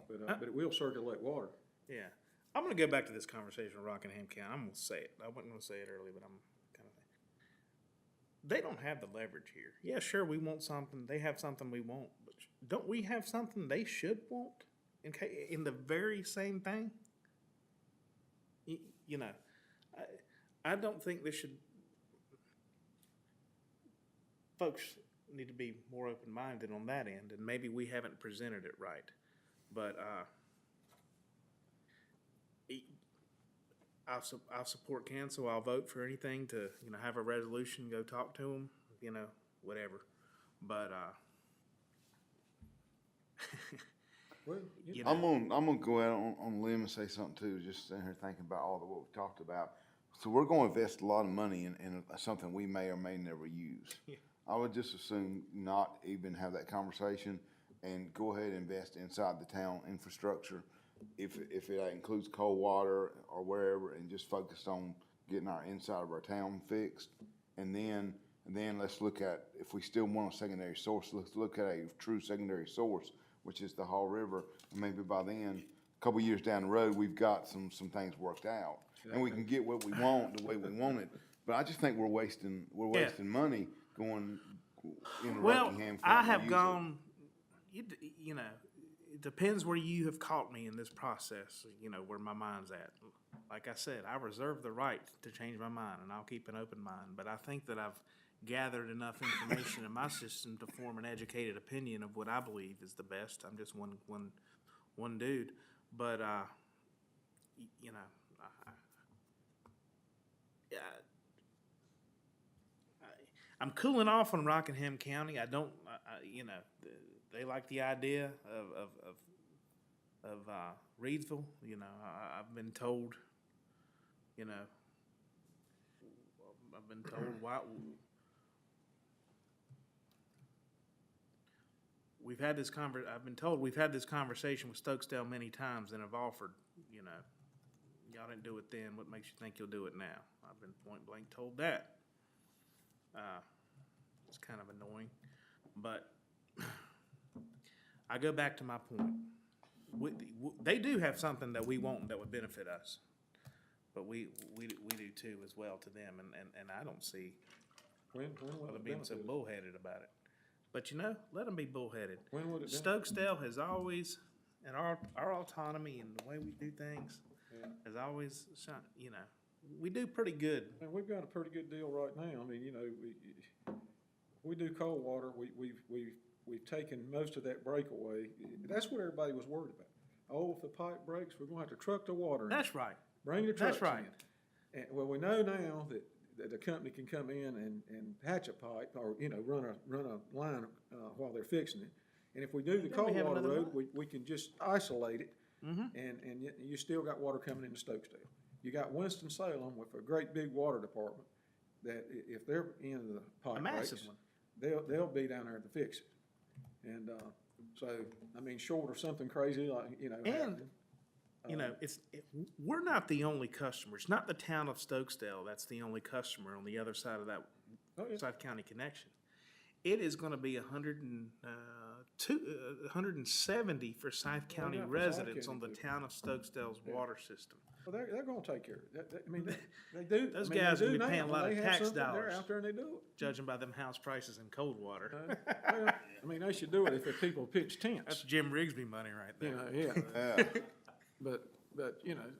Speaker 2: but it will circulate water.
Speaker 6: Yeah. I'm gonna go back to this conversation with Rockingham County. I'm gonna say it. I wasn't gonna say it earlier, but I'm kind of. They don't have the leverage here. Yeah, sure, we want something. They have something we want, but don't we have something they should want in the very same thing? You know, I don't think this should. Folks need to be more open-minded on that end, and maybe we haven't presented it right. But I'll support council. I'll vote for anything to, you know, have a resolution, go talk to them, you know, whatever. But
Speaker 2: Well,
Speaker 6: you know,
Speaker 3: I'm gonna go out on a limb and say something too, just sitting here thinking about all what we talked about. So we're gonna invest a lot of money in something we may or may never use.
Speaker 6: Yeah.
Speaker 3: I would just assume not even have that conversation and go ahead and invest inside the town infrastructure. If it includes cold water or wherever, and just focus on getting our inside of our town fixed. And then let's look at, if we still want a secondary source, let's look at a true secondary source, which is the Hall River. And maybe by then, a couple years down the road, we've got some things worked out. And we can get what we want the way we want it. But I just think we're wasting money going in
Speaker 6: well,
Speaker 3: Rockingham.
Speaker 6: I have gone. You know, it depends where you have caught me in this process. You know where my mind's at. Like I said, I reserve the right to change my mind, and I'll keep an open mind. But I think that I've gathered enough information in my system to form an educated opinion of what I believe is the best. I'm just one dude, but you know, I'm cooling off on Rockingham County. I don't, you know, they like the idea of Reedsville. You know, I've been told, you know, why. I've been told we've had this conversation with Stokesdale many times and have offered, you know, y'all didn't do it then. What makes you think you'll do it now? I've been point blank told that. It's kind of annoying, but I go back to my point. They do have something that we want that would benefit us, but we do too as well to them, and I don't see
Speaker 2: When will
Speaker 6: them
Speaker 2: it
Speaker 6: being so
Speaker 2: benefit?
Speaker 6: bullheaded about it. But you know, let them be bullheaded.
Speaker 2: When would it benefit?
Speaker 6: Stokesdale has always, and our autonomy and the way we do things, has always, you know, we do pretty good.
Speaker 2: And we've got a pretty good deal right now. I mean, you know, we do cold water. We've taken most of that breakaway. That's what everybody was worried about. Oh, if the pipe breaks, we're gonna have to truck the water in.
Speaker 6: That's right.
Speaker 2: Bring the trucks
Speaker 6: That's right.
Speaker 2: in. And, well, we know now that the company can come in and patch a pipe or, you know, run a line while they're fixing it. And if we do the
Speaker 6: Then we
Speaker 2: cold
Speaker 6: have
Speaker 2: water
Speaker 6: another
Speaker 2: road, we can just isolate it.
Speaker 6: Mhm.
Speaker 2: And yet you still got water coming into Stokesdale. You got Winston-Salem with a great big water department that if they're in the
Speaker 6: A
Speaker 2: pipe
Speaker 6: massive
Speaker 2: breaks,
Speaker 6: one.
Speaker 2: they'll be down there to fix it. And, so, I mean, short of something crazy like, you know,
Speaker 6: And,
Speaker 2: happening,
Speaker 6: you know, we're not the only customer. It's not the town of Stokesdale that's the only customer on the other side of that
Speaker 2: Oh, yeah.
Speaker 6: South County connection. It is gonna be 170 for South County
Speaker 2: yeah, for South
Speaker 6: residents
Speaker 2: County
Speaker 6: on the
Speaker 2: too.
Speaker 6: town of Stokesdale's water system.
Speaker 2: well, they're gonna take care of it. I mean, they do.
Speaker 6: Those
Speaker 2: I mean, they
Speaker 6: guys will
Speaker 2: do
Speaker 6: be
Speaker 2: now.
Speaker 6: paying a lot
Speaker 2: When
Speaker 6: of
Speaker 2: they have
Speaker 6: tax
Speaker 2: something,
Speaker 6: dollars.
Speaker 2: They're out there and they do it.
Speaker 6: Judging by them house prices in cold water.
Speaker 2: Well, I mean, they should do it if the people pitch
Speaker 6: That's
Speaker 2: tents,
Speaker 6: Jim Rigsby money right
Speaker 2: you
Speaker 6: there.
Speaker 2: know, yeah.
Speaker 3: Yeah.
Speaker 2: But, you know,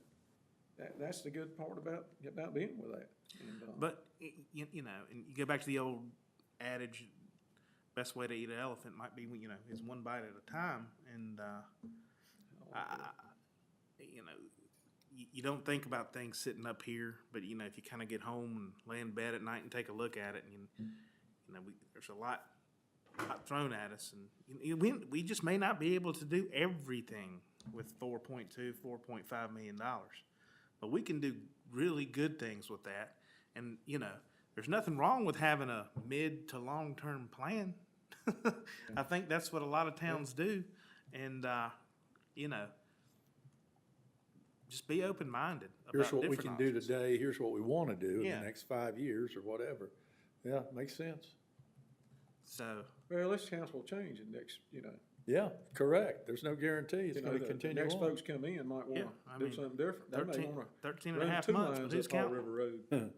Speaker 2: that's the good part about being with that. And,
Speaker 6: But, you know, and you go back to the old adage, best way to eat an elephant might be, you know, is one bite at a time. And, you know, you don't think about things sitting up here, but, you know, if you kind of get home and lay in bed at night and take a look at it, and, you know, there's a lot thrown at us. And we just may not be able to do everything with $4.5 million. But we can do really good things with that. And, you know, there's nothing wrong with having a mid to long-term plan. I think that's what a lot of towns do. And, you know, just be open-minded
Speaker 4: Here's
Speaker 6: about
Speaker 4: what we
Speaker 6: different
Speaker 4: can do
Speaker 6: options.
Speaker 4: today, here's what we wanna do in
Speaker 6: Yeah.
Speaker 4: the next 5 years or whatever. Yeah, makes sense.
Speaker 6: So,
Speaker 2: Well, this council will change in next,
Speaker 4: Yeah, correct. There's no guarantee it's
Speaker 2: you know,
Speaker 4: gonna
Speaker 2: the
Speaker 4: continue
Speaker 2: next
Speaker 4: on.
Speaker 2: folks come in might
Speaker 6: Yeah,
Speaker 2: wanna
Speaker 6: I
Speaker 2: do
Speaker 6: mean,
Speaker 2: something different. They may
Speaker 6: 13
Speaker 2: wanna
Speaker 6: 13 and a
Speaker 2: run
Speaker 6: half
Speaker 2: 2
Speaker 6: months, but
Speaker 2: lines
Speaker 6: who's
Speaker 2: up Fall
Speaker 6: counting?
Speaker 2: River Road.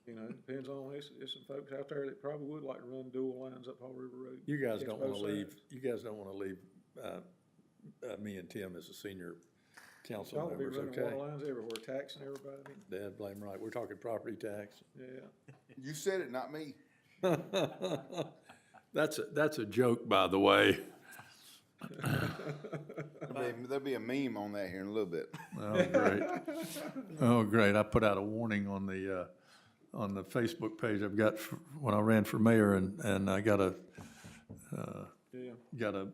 Speaker 2: Depends on, there's some folks out there that probably would like to run dual lines up Fall River Road.
Speaker 4: You guys
Speaker 2: Catch
Speaker 4: don't
Speaker 2: both
Speaker 4: wanna leave,
Speaker 2: sides.
Speaker 4: you guys don't wanna leave, me and Tim as a senior council
Speaker 2: Y'all will be
Speaker 4: members,
Speaker 2: running water
Speaker 4: okay?
Speaker 2: lines everywhere, taxing everybody,
Speaker 4: Dad, blame right. We're talking property tax.
Speaker 2: yeah.
Speaker 3: You said it, not me.
Speaker 4: That's a joke, by the way.
Speaker 3: There'll be a meme on that here in a little bit.
Speaker 4: Oh, great. Oh, great. I put out a warning on the Facebook page I've got when I ran for mayor, and I got a
Speaker 2: Yeah.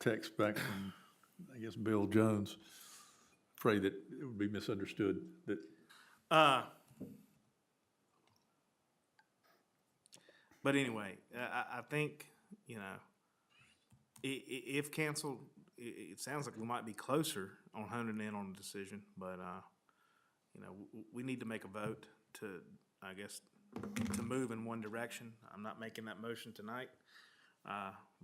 Speaker 4: text back from, I guess, Bill Jones. Afraid that it would be misunderstood that,
Speaker 6: But anyway, I think, if canceled, it sounds like we might be closer on honing in on a decision, but, we need to make a vote to, I guess, to move in one direction. I'm not making that motion tonight,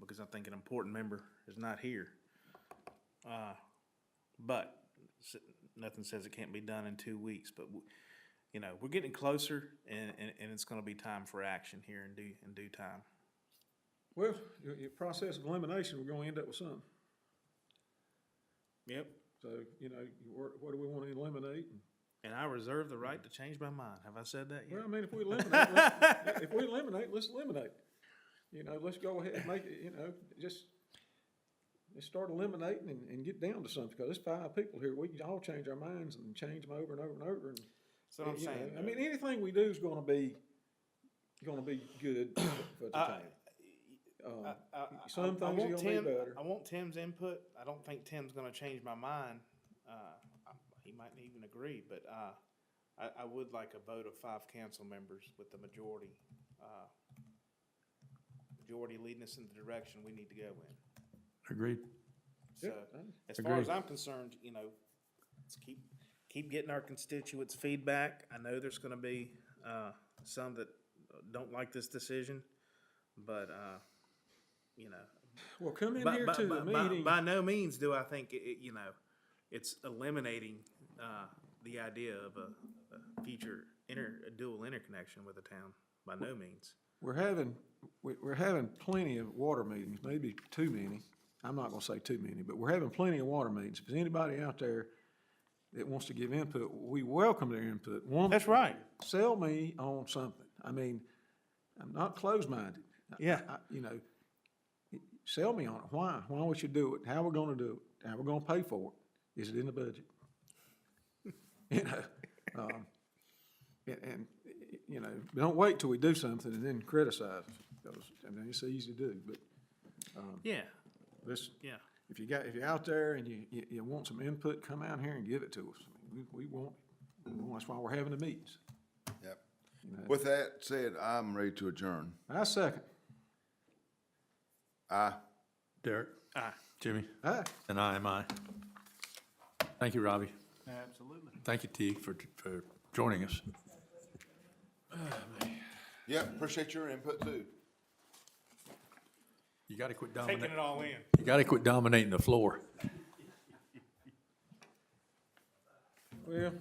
Speaker 6: because I think an important member is not here. But nothing says it can't be done in 2 weeks, but we're getting closer, and it's gonna be time for action here in due time.
Speaker 2: Well, your process of elimination, we're gonna end up with something.
Speaker 6: Yep.
Speaker 2: So, what do we wanna eliminate?
Speaker 6: And I reserve the right to change my mind. Have I said that yet?
Speaker 2: Well, I mean, if we eliminate, let's eliminate. Let's go ahead and make it, just start eliminating and get down to something, because there's 5 people here. We can all change our minds and change them over and over and over. And,
Speaker 6: So I'm saying.
Speaker 2: I mean, anything we do is gonna be good for the town. Some things are gonna be better.
Speaker 6: I want Tim's input. I don't think Tim's gonna change my mind. He might even agree, but, I would like a vote of 5 council members with the majority leading us in the direction we need to go in.
Speaker 4: agreed.
Speaker 6: So, as far as I'm concerned, let's keep getting our constituents' feedback. I know there's gonna be, some that don't like this decision, but,
Speaker 2: Well, come in here to the meeting.
Speaker 6: by no means do I think it's eliminating, the idea of a future a dual interconnection with the town, by no means.
Speaker 2: We're having plenty of water meetings, maybe too many. I'm not gonna say too many, but we're having plenty of water meetings. If there's anybody out there that wants to give input, we welcome their input.
Speaker 6: That's right.
Speaker 2: Sell me on something. I mean, I'm not closed-minded.
Speaker 6: Yeah.
Speaker 2: Sell me on it. Why? Why we should do it? How we're gonna do it? How we're gonna pay for it? Is it in the budget? Don't wait till we do something and then criticize, because, it's easy to do, but,
Speaker 6: Yeah,
Speaker 2: listen,
Speaker 6: yeah.
Speaker 2: if you're out there and you want some input, come out here and give it to us. I mean, we want, that's why we're having the meetings.
Speaker 3: Yep. With that said, I'm ready to adjourn.
Speaker 2: I second.
Speaker 3: Aye.
Speaker 4: Derek?
Speaker 6: Aye.
Speaker 4: Jimmy?
Speaker 2: Aye.
Speaker 4: And I am I. Thank you, Robbie.
Speaker 6: Absolutely.
Speaker 4: Thank you, Teague, for joining us.
Speaker 3: Yep, appreciate your input too.
Speaker 4: You gotta quit
Speaker 6: Taking
Speaker 4: dominating,
Speaker 6: it all in.
Speaker 4: you gotta quit dominating the floor.
Speaker 2: Well,